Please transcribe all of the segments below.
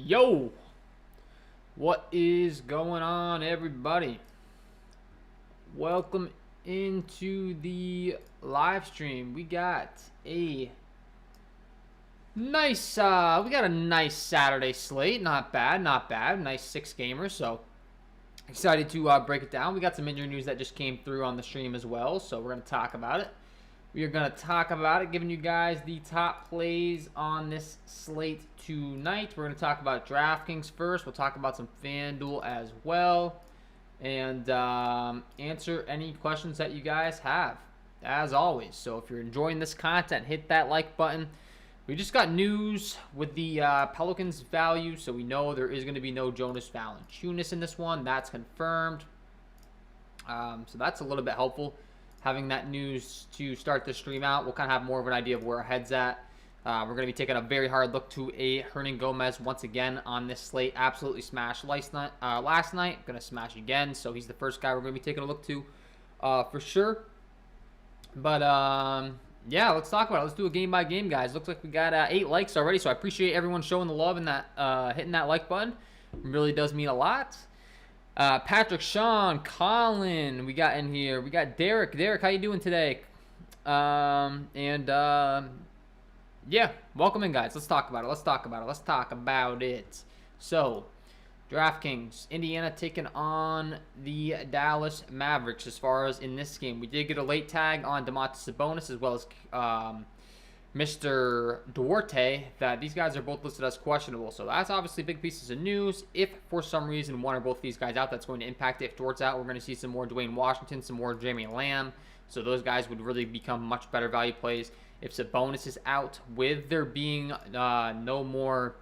Yo, what is going on, everybody? Welcome into the live stream. We got a nice Saturday slate. Not bad, not bad. Nice 6 gamers. So excited to break it down. We got some injury news that just came through on the stream as well, so we're gonna talk about it. We are going to talk about it, giving you guys the top plays on this slate tonight. We're going to talk about DraftKings first. We'll talk about some FanDuel as well. And answer any questions that you guys have, as always. So if you're enjoying this content, hit that like button. We just got news with the Pelicans value, so we know there is going to be no Jonas Valanciunas in this one. That's confirmed. So that's a little bit helpful, having that news to start the stream out. We'll kind of have more of an idea of where our head's at. We're going to be taking a very hard look to a Hernan Gomez once again on this slate. Absolutely smashed last night. Going to smash again. So he's the first guy we're going to be taking a look to for sure. But yeah, let's talk about it. Let's do a game by game, guys. Looks like we got 8 likes already. So I appreciate everyone showing the love and that hitting that like button. It really does mean a lot. Patrick, Sean, Colin, we got in here. We got Derek. Derek, how you doing today? Yeah, welcome in, guys. Let's talk about it. So, DraftKings, Indiana taking on the Dallas Mavericks as far as in this game. We did get a late tag on Domantas Sabonis as well as Mr. Duarte, that these guys are both listed as questionable. So that's obviously big pieces of news. If for some reason one or both of these guys out, that's going to impact it. If Duarte's out, we're going to see some more Dwayne Washington, some more Jamie Lamb. So those guys would really become much better value plays. If Sabonis is out, with there being no more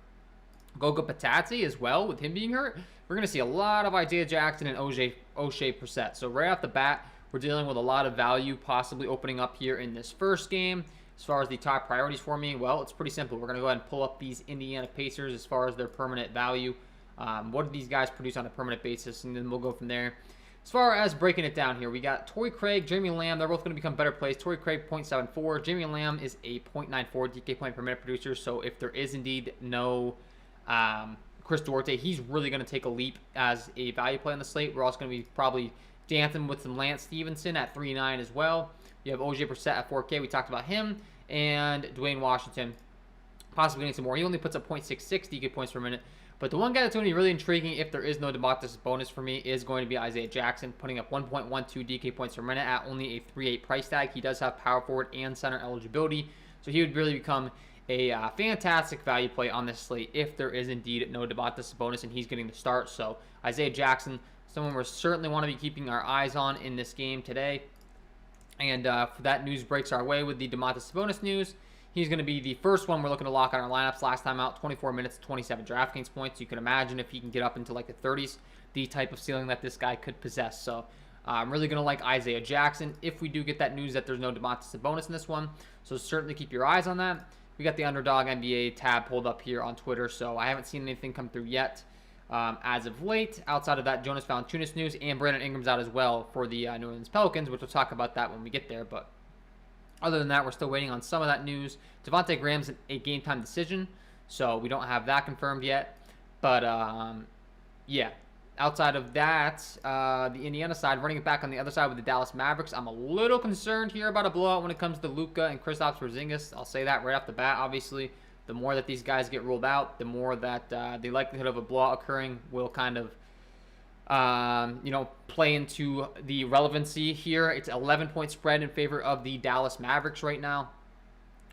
Goga Patati as well, with him being hurt, we're going to see a lot of Isaiah Jackson and O'Shea Brissett. So right off the bat, we're dealing with a lot of value possibly opening up here in this first game. As far as the top priorities for me, well, it's pretty simple. We're going to go ahead and pull up these Indiana Pacers as far as their permanent value. What do these guys produce on a permanent basis? And then we'll go from there. As far as breaking it down here, we got Torrey Craig, Jeremy Lamb. They're both going to become better plays. Torrey Craig, 0.74. Jeremy Lamb is a 0.94 DK point per minute producer. So if there is indeed no Chris Duarte, he's really going to take a leap as a value play on the slate. We're also going to be probably dancing with some Lance Stevenson at 3.9 as well. You have OJ Brissett at 4K. We talked about him. And Dwayne Washington, possibly getting some more. He only puts up 0.66 DK points per minute. But the one guy that's going to be really intriguing if there is no Domantas bonus for me is going to be Isaiah Jackson, putting up 1.12 DK points per minute at only a 3.8 price tag. He does have power forward and center eligibility. So he would really become a fantastic value play on this slate if there is indeed no Domantas bonus and he's getting the start. So Isaiah Jackson, someone we certainly want to be keeping our eyes on in this game today. And for that news breaks our way with the Domantas Sabonis news. He's going to be the first one we're looking to lock on our lineups. Last time out, 24 minutes, 27 DraftKings points. You can imagine if he can get up into like the 30s, the type of ceiling that this guy could possess. So I'm really going to like Isaiah Jackson if we do get that news that there's no Domantas Sabonis in this one. So certainly keep your eyes on that. We got the Underdog NBA tab pulled up here on Twitter, so I haven't seen anything come through yet. As of late, outside of that Jonas Valanciunas news, and Brandon Ingram's out as well for the New Orleans Pelicans, which we'll talk about that when we get there. But other than that, we're still waiting on some of that news. Devontae Graham's a game-time decision, so we don't have that confirmed yet. But, yeah, outside of that, the Indiana side, running it back on the other side with the Dallas Mavericks, I'm a little concerned here about a blowout when it comes to Luka and Kristaps Porzingis. I'll say that right off the bat, obviously. The more that these guys get ruled out, the more that the likelihood of a blowout occurring will kind of, play into the relevancy here. It's 11-point spread in favor of the Dallas Mavericks right now.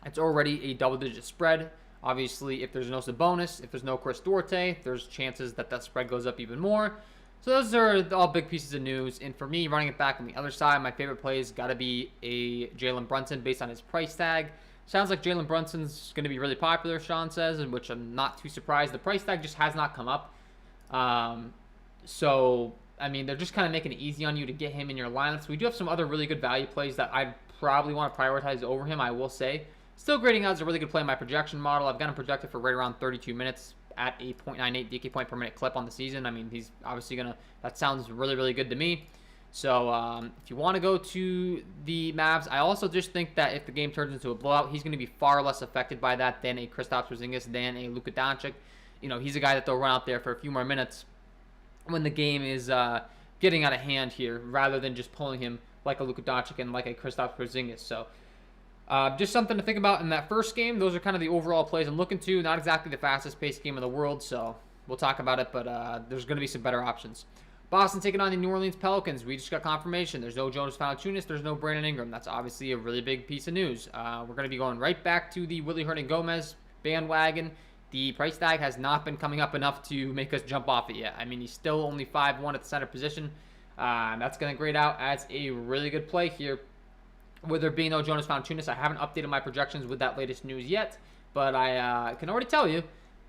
It's already a double-digit spread. Obviously, if there's no Sabonis, if there's no Chris Duarte, there's chances that that spread goes up even more. So those are all big pieces of news. And for me, running it back on the other side, my favorite play has got to be a Jalen Brunson based on his price tag. Sounds like Jalen Brunson's going to be really popular, Sean says, in which I'm not too surprised. The price tag just has not come up. So, I mean, they're just kind of making it easy on you to get him in your lineups. We do have some other really good value plays that I'd probably want to prioritize over him, I will say. Still grading out as a really good play in my projection model. I've got him projected for right around 32 minutes at a 0.98 DK point per minute clip on the season. I mean, he's obviously going to, that sounds really, really good to me. So if you want to go to the Mavs, I also just think that if the game turns into a blowout, he's going to be far less affected by that than a Kristaps Porzingis, than a Luka Doncic. he's a guy that they'll run out there for a few more minutes when the game is getting out of hand here, rather than just pulling him like a Luka Doncic and like a Kristaps Porzingis. So just something to think about in that first game. Those are kind of the overall plays I'm looking to. Not exactly the fastest paced game in the world, so we'll talk about it, but there's going to be some better options. Boston taking on the New Orleans Pelicans. We just got confirmation. There's no Jonas Valanciunas. There's no Brandon Ingram. That's obviously a really big piece of news. We're going to be going right back to the Willie Hernangomez bandwagon. The price tag has not been coming up enough to make us jump off it yet. I mean, he's still only 5'1" at the center position. That's going to grade out as a really good play here. With there being no Jonas Valanciunas, I haven't updated my projections with that latest news yet, but I can already tell you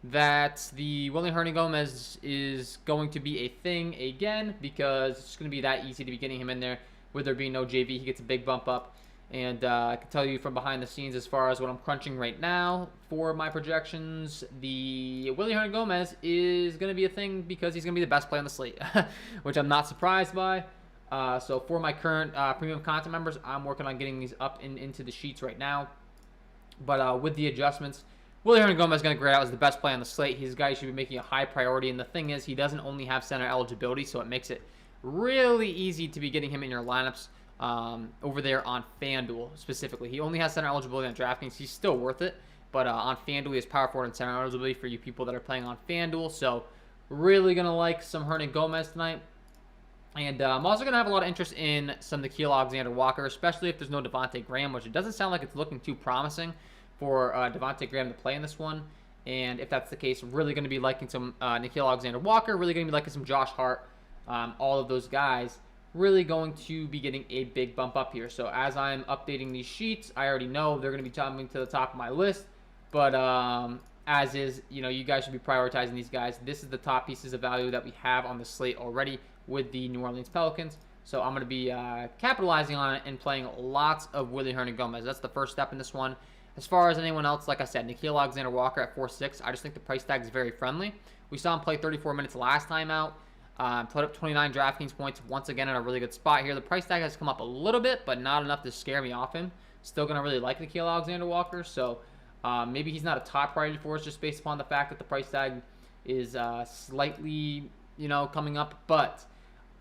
that the Willie Hernangomez is going to be a thing again, because it's going to be that easy to be getting him in there. With there being no JV, he gets a big bump up. And I can tell you from behind the scenes, as far as what I'm crunching right now for my projections, the Willie Hernangomez is going to be a thing because he's going to be the best play on the slate, which I'm not surprised by. So for my current premium content members, I'm working on getting these up into the sheets right now. But with the adjustments, Willie Hernangomez is going to grade out as the best play on the slate. He's a guy you should be making a high priority. And the thing is, he doesn't only have center eligibility, so it makes it really easy to be getting him in your lineups over there on FanDuel specifically. He only has center eligibility on DraftKings. He's still worth it. But on FanDuel, he has power forward and center eligibility for you people that are playing on FanDuel. So really going to like some Hernangomez tonight. And I'm also going to have a lot of interest in some Nickeil Alexander-Walker, especially if there's no Devontae Graham, which it doesn't sound like it's looking too promising for Devontae Graham to play in this one. And if that's the case, really going to be liking some Nickeil Alexander-Walker, really going to be liking some Josh Hart, all of those guys really going to be getting a big bump up here. So as I'm updating these sheets, I already know they're going to be coming to the top of my list. But as is, you guys should be prioritizing these guys. This is the top pieces of value that we have on the slate already with the New Orleans Pelicans. So I'm going to be capitalizing on it and playing lots of Willie Hernangomez. That's the first step in this one. As far as anyone else, like I said, Nickeil Alexander-Walker at 4.6, I just think the price tag is very friendly. We saw him play 34 minutes last time out. Put up 29 DraftKings points once again in a really good spot here. The price tag has come up a little bit, but not enough to scare me off him. Still going to really like Nickeil Alexander-Walker, so maybe he's not a top priority for us just based upon the fact that the price tag is slightly, coming up, but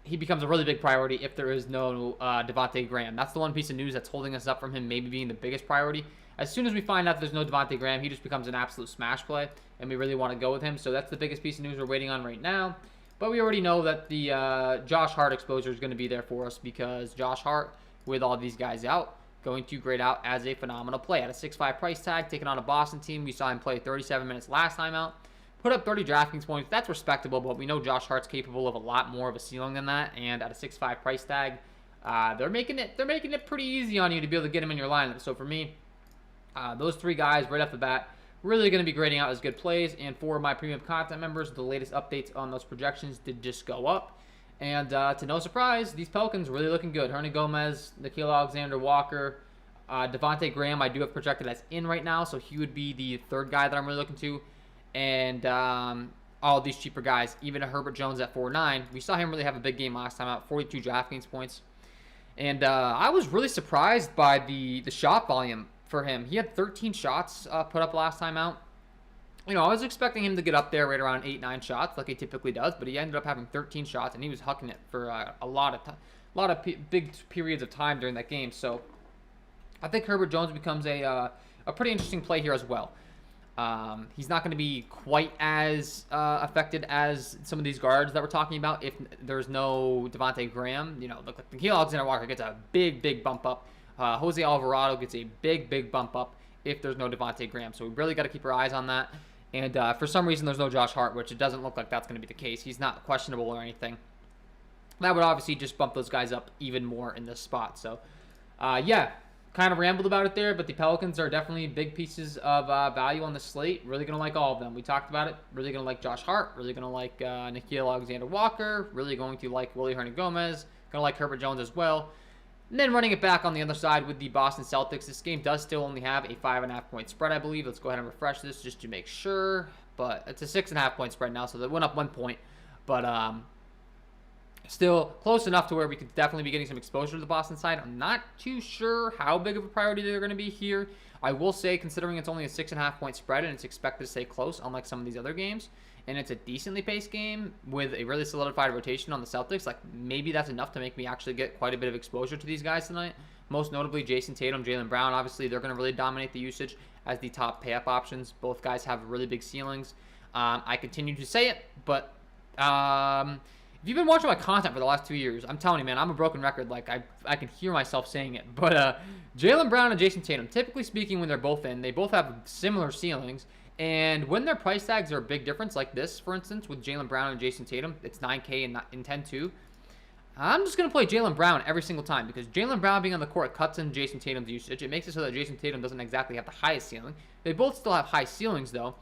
he becomes a really big priority if there is no Devontae Graham. That's the one piece of news that's holding us up from him maybe being the biggest priority. As soon as we find out there's no Devontae Graham, he just becomes an absolute smash play, and we really want to go with him. So that's the biggest piece of news we're waiting on right now. But we already know that the Josh Hart exposure is going to be there for us, because Josh Hart, with all these guys out, going to grade out as a phenomenal play. At a 6.5 price tag, taking on a Boston team. We saw him play 37 minutes last time out. Put up 30 DraftKings points. That's respectable, but we know Josh Hart's capable of a lot more of a ceiling than that. And at a 6.5 price tag, they're making it pretty easy on you to be able to get him in your lineup. So for me, those three guys right off the bat, really going to be grading out as good plays. And for my premium content members, the latest updates on those projections did just go up. And to no surprise, these Pelicans really looking good. Hernangomez, Nickeil Alexander-Walker, Devontae Graham, I do have projected as in right now, so he would be the third guy that I'm really looking to. And all of these cheaper guys, even a Herbert Jones at 4.9. We saw him really have a big game last time out, 42 DraftKings points. And I was really surprised by the shot volume for him. He had 13 shots put up last time out. I was expecting him to get up there right around 8-9 shots like he typically does, but he ended up having 13 shots, and he was hucking it for a lot of big periods of time during that game. So I think Herbert Jones becomes a pretty interesting play here as well. He's not going to be quite as affected as some of these guards that we're talking about if there's no Devontae Graham. Look like Nickeil Alexander-Walker gets a big bump up. Jose Alvarado gets a big bump up if there's no Devontae Graham. So we really got to keep our eyes on that. And for some reason, there's no Josh Hart, which it doesn't look like that's going to be the case. He's not questionable or anything. That would obviously just bump those guys up even more in this spot. So, yeah, kind of rambled about it there, but the Pelicans are definitely big pieces of value on the slate. Really going to like all of them. We talked about it. Really going to like Josh Hart. Really going to like Nickeil Alexander-Walker. Really going to like Willie Hernangomez. Going to like Herbert Jones as well. And then running it back on the other side with the Boston Celtics. This game does still only have a 5.5 point spread, I believe. Let's go ahead and refresh this just to make sure. But it's a 6.5 point spread now, so they went up 1 point. But still close enough to where we could definitely be getting some exposure to the Boston side. I'm not too sure how big of a priority they're going to be here. I will say, considering it's only a 6.5-point spread and it's expected to stay close, unlike some of these other games, and it's a decently paced game with a really solidified rotation on the Celtics, like maybe that's enough to make me actually get quite a bit of exposure to these guys tonight. Most notably, Jason Tatum, Jaylen Brown. Obviously, they're going to really dominate the usage as the top pay-up options. Both guys have really big ceilings. I continue to say it, but if you've been watching my content for the last 2 years, I'm telling you, man, I'm a broken record. Like, I can hear myself saying it. But Jaylen Brown and Jason Tatum, typically speaking, when they're both in, they both have similar ceilings. And when their price tags are a big difference, like this, for instance, with Jaylen Brown and Jason Tatum, it's 9K and 10-2. I'm just going to play Jaylen Brown every single time because Jaylen Brown being on the court cuts in Jason Tatum's usage. It makes it so that Jason Tatum doesn't exactly have the highest ceiling. They both still have high ceilings, though.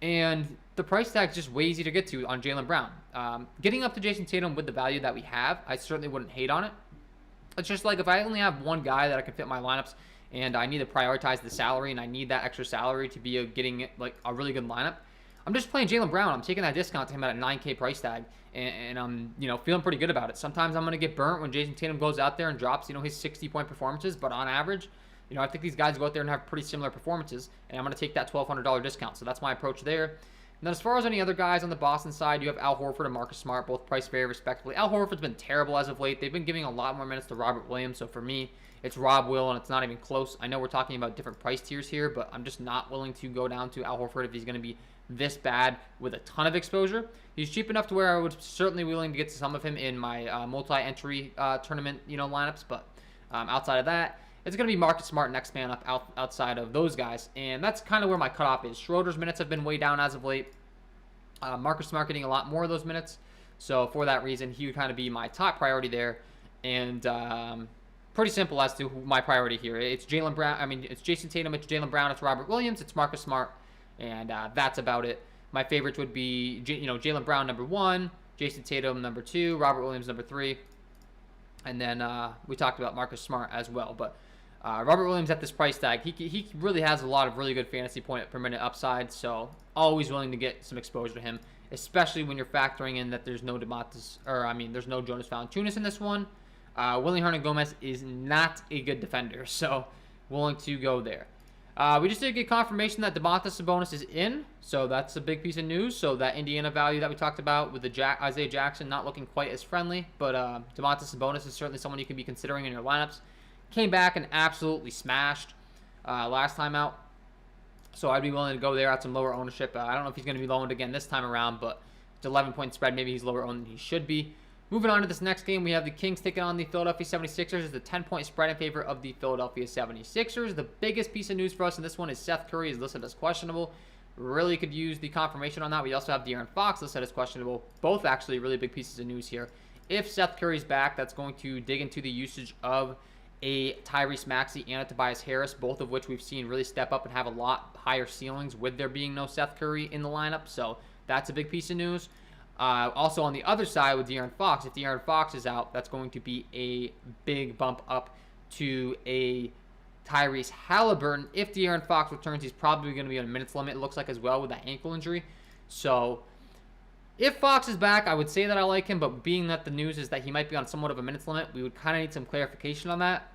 And the price tag's just way easy to get to on Jaylen Brown. Getting up to Jason Tatum with the value that we have, I certainly wouldn't hate on it. It's just like if I only have one guy that I can fit my lineups and I need to prioritize the salary and I need that extra salary to be getting like a really good lineup, I'm just playing Jaylen Brown. I'm taking that discount to him at a 9K price tag, and I'm feeling pretty good about it. Sometimes I'm going to get burnt when Jason Tatum goes out there and drops his 60-point performances, but on average, I think these guys go out there and have pretty similar performances, and I'm going to take that $1,200 discount. So that's my approach there. And then as far as any other guys on the Boston side, you have Al Horford and Marcus Smart, both priced very respectively. Al Horford's been terrible as of late. They've been giving a lot more minutes to Robert Williams, so for me, it's Rob Will, and it's not even close. I know we're talking about different price tiers here, but I'm just not willing to go down to Al Horford if he's going to be this bad with a ton of exposure. He's cheap enough to where I would certainly be willing to get some of him in my multi-entry tournament lineups, but outside of that, it's going to be Marcus Smart next man up outside of those guys, and that's kind of where my cutoff is. Schroeder's minutes have been way down as of late. Marcus Smart getting a lot more of those minutes, so for that reason, he would kind of be my top priority there, and pretty simple as to my priority here. It's Jaylen Brown. I mean, it's Jason Tatum, it's Jaylen Brown, it's Robert Williams, it's Marcus Smart, and that's about it. My favorites would be, Jaylen Brown number 1, Jason Tatum number 2, Robert Williams number 3, and then we talked about Marcus Smart as well. But Robert Williams at this price tag, he really has a lot of really good fantasy point per minute upside, so always willing to get some exposure to him, especially when you're factoring in that there's no there's no Jonas Valanciunas in this one. Willie Hernangomez is not a good defender, so willing to go there. We just did get confirmation that Domantas Sabonis is in, so that's a big piece of news. So that Indiana value that we talked about with the Isaiah Jackson not looking quite as friendly, but Domantas Sabonis is certainly someone you can be considering in your lineups. Came back and absolutely smashed last time out, so I'd be willing to go there at some lower ownership. I don't know if he's going to be low owned again this time around, but it's 11-point spread. Maybe he's lower owned than he should be. Moving on to this next game, we have the Kings taking on the Philadelphia 76ers. It's a 10-point spread in favor of the Philadelphia 76ers. The biggest piece of news for us in this one is Seth Curry is listed as questionable. Really could use the confirmation on that. We also have De'Aaron Fox listed as questionable. Both actually really big pieces of news here. If Seth Curry's back, that's going to dig into the usage of a Tyrese Maxey and a Tobias Harris, both of which we've seen really step up and have a lot higher ceilings with there being no Seth Curry in the lineup. So that's a big piece of news. Also on the other side with De'Aaron Fox, if De'Aaron Fox is out, that's going to be a big bump up to a Tyrese Halliburton. If De'Aaron Fox returns, he's probably going to be on a minutes limit, it looks like, as well, with that ankle injury. So if Fox is back, I would say that I like him, but being that the news is that he might be on somewhat of a minutes limit, we would kind of need some clarification on that.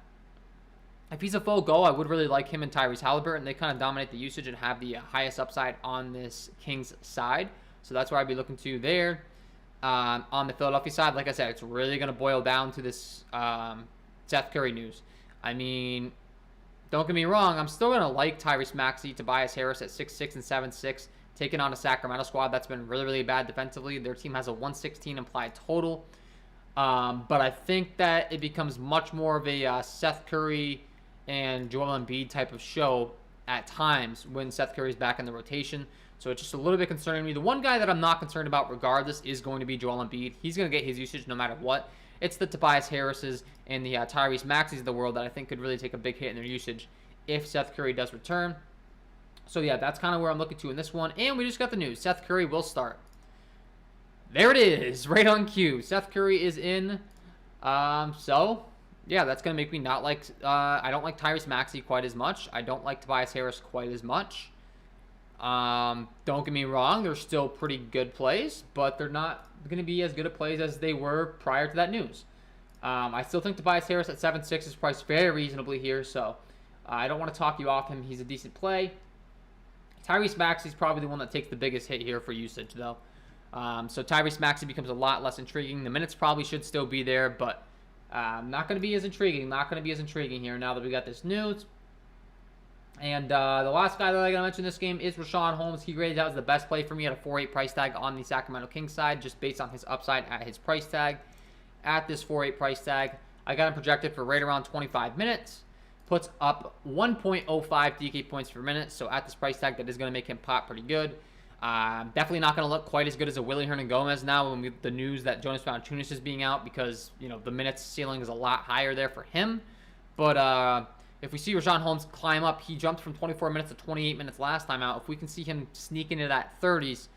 If he's a full go, I would really like him and Tyrese Halliburton. They kind of dominate the usage and have the highest upside on this Kings side. So that's where I'd be looking to there. On the Philadelphia side, like I said, it's really going to boil down to this Seth Curry news. I mean, don't get me wrong, I'm still going to like Tyrese Maxey, Tobias Harris at 6'6" and 7'6", taking on a Sacramento squad that's been really, really bad defensively. Their team has a 116 implied total. But I think that it becomes much more of a Seth Curry and Joel Embiid type of show at times when Seth Curry's back in the rotation. So it's just a little bit concerning me. The one guy that I'm not concerned about regardless is going to be Joel Embiid. He's going to get his usage no matter what. It's the Tobias Harrises and the Tyrese Maxeys of the world that I think could really take a big hit in their usage if Seth Curry does return. So yeah, that's kind of where I'm looking to in this one. And we just got the news. Seth Curry will start. There it is, right on cue. Seth Curry is in. So yeah, that's going to make me not like, I don't like Tyrese Maxey quite as much. I don't like Tobias Harris quite as much. Don't get me wrong, they're still pretty good plays, but they're not going to be as good of plays as they were prior to that news. I still think Tobias Harris at 7'6" is priced very reasonably here, so I don't want to talk you off him. He's a decent play. Tyrese Maxey's probably the one that takes the biggest hit here for usage, though. So Tyrese Maxey becomes a lot less intriguing. The minutes probably should still be there, but not going to be as intriguing. Not going to be as intriguing here now that we got this news. And the last guy that I got to mention in this game is Richaun Holmes. He graded out as the best play for me at a 4.8 price tag on the Sacramento Kings side, just based on his upside at his price tag. At this 4.8 price tag, I got him projected for right around 25 minutes. Puts up 1.05 DK points per minute. So at this price tag, that is going to make him pop pretty good. Definitely not going to look quite as good as a Willy Hernangomez now when we get the news that Jonas Valanciunas is being out, because the minutes ceiling is a lot higher there for him. But if we see Richaun Holmes climb up, he jumped from 24 minutes to 28 minutes last time out. If we can see him sneak into that 30s,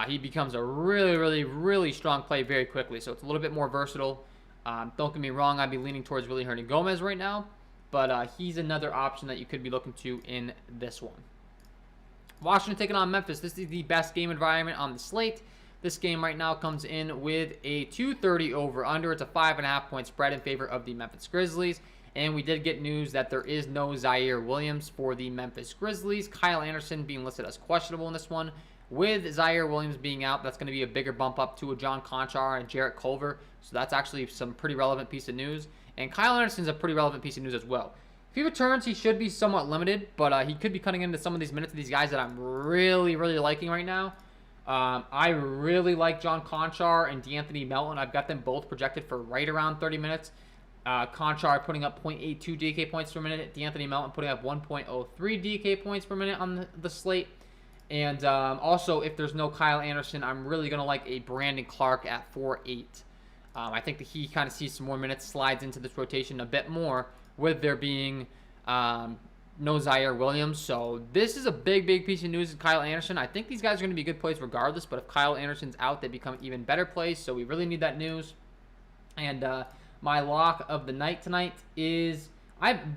he becomes a really, really, really strong play very quickly. So it's a little bit more versatile. Don't get me wrong, I'd be leaning towards Willy Hernangomez right now. But he's another option that you could be looking to in this one. Washington taking on Memphis. This is the best game environment on the slate. This game right now comes in with a 230 over-under. It's a 5.5 point spread in favor of the Memphis Grizzlies. And we did get news that there is no Zaire Williams for the Memphis Grizzlies. Kyle Anderson being listed as questionable in this one. With Zaire Williams being out, that's going to be a bigger bump up to a John Conchar and Jarrett Culver. So that's actually some pretty relevant piece of news. And Kyle Anderson's a pretty relevant piece of news as well. If he returns, he should be somewhat limited, but he could be cutting into some of these minutes of these guys that I'm really, really liking right now. I really like John Conchar and DeAnthony Melton. I've got them both projected for right around 30 minutes. Conchar putting up 0.82 DK points per minute. DeAnthony Melton putting up 1.03 DK points per minute on the slate. And also, if there's no Kyle Anderson, I'm really going to like a Brandon Clark at 4.8. I think that he kind of sees some more minutes, slides into this rotation a bit more with there being no Zaire Williams. So this is a big, big piece of news with Kyle Anderson. I think these guys are going to be good plays regardless, but if Kyle Anderson's out, they become even better plays. So we really need that news. And my lock of the night tonight is,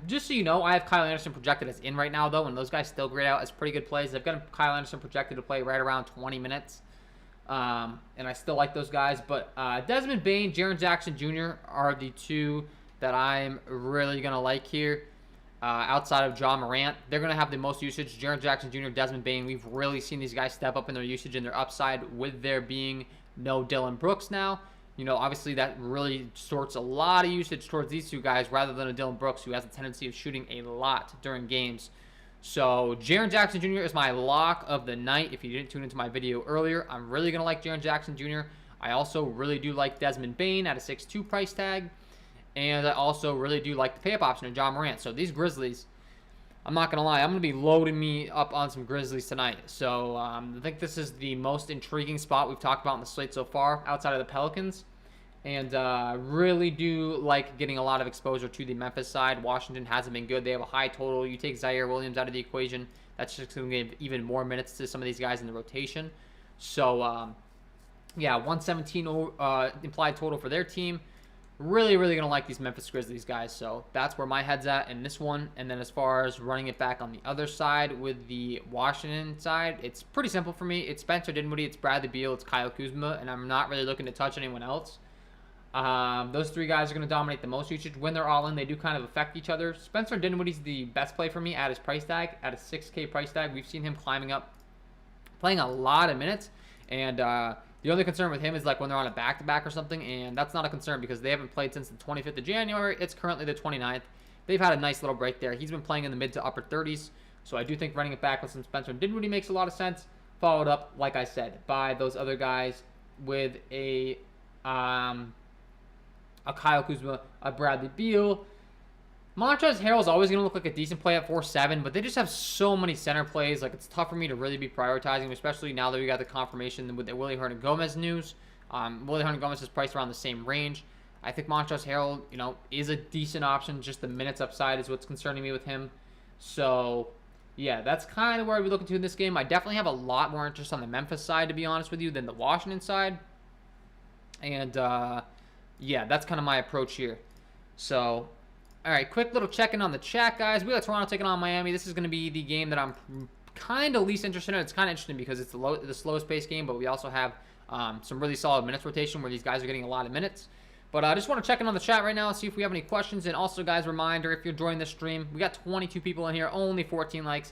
just so you know, I have Kyle Anderson projected as in right now, though, and those guys still grade out as pretty good plays. I've got Kyle Anderson projected to play right around 20 minutes. And I still like those guys, but Desmond Bane, Jaren Jackson Jr. are the two that I'm really going to like here. Outside of Ja Morant, they're going to have the most usage. Jaren Jackson Jr., Desmond Bane, we've really seen these guys step up in their usage and their upside with there being no Dylan Brooks now. Obviously that really sorts a lot of usage towards these two guys rather than a Dylan Brooks who has a tendency of shooting a lot during games. So Jaren Jackson Jr. is my lock of the night. If you didn't tune into my video earlier, I'm really going to like Jaren Jackson Jr. I also really do like Desmond Bane at a 6.2 price tag. And I also really do like the pay-up option of Ja Morant. So these Grizzlies, I'm not going to lie, I'm going to be loading me up on some Grizzlies tonight. So I think this is the most intriguing spot we've talked about in the slate so far outside of the Pelicans. And really do like getting a lot of exposure to the Memphis side. Washington hasn't been good. They have a high total. You take Zaire Williams out of the equation, that's just going to give even more minutes to some of these guys in the rotation. So, yeah, 117 implied total for their team. Really, really going to like these Memphis Grizzlies guys. So that's where my head's at in this one. And then as far as running it back on the other side with the Washington side, it's pretty simple for me. It's Spencer Dinwiddie, it's Bradley Beal, it's Kyle Kuzma, and I'm not really looking to touch anyone else. Those three guys are going to dominate the most usage. When they're all in, they do kind of affect each other. Spencer Dinwiddie's the best play for me at his price tag, at a 6K price tag. We've seen him climbing up, playing a lot of minutes, and the only concern with him is like when they're on a back-to-back or something, and that's not a concern because they haven't played since the 25th of January. It's currently the 29th. They've had a nice little break there. He's been playing in the mid to upper 30s, so I do think running it back with some Spencer Dinwiddie makes a lot of sense. Followed up, like I said, by those other guys with a Kyle Kuzma, a Bradley Beal. Montrezl Harrell is always going to look like a decent play at 4.7, but they just have so many center plays. Like, it's tough for me to really be prioritizing, especially now that we got the confirmation with the Willy Hernangomez news. Willy Hernangomez is priced around the same range. I think Montrezl Harrell, is a decent option. Just the minutes upside is what's concerning me with him. So, yeah, that's kind of where I'd be looking to in this game. I definitely have a lot more interest on the Memphis side, to be honest with you, than the Washington side. And, yeah, that's kind of my approach here. So, all right, quick little check-in on the chat, guys. We got Toronto taking on Miami. This is going to be the game that I'm kind of least interested in. It's kind of interesting because it's the slowest pace game, but we also have some really solid minutes rotation where these guys are getting a lot of minutes. But I just want to check in on the chat right now, see if we have any questions. And also, guys, reminder, if you're joining the stream, we got 22 people in here, only 14 likes.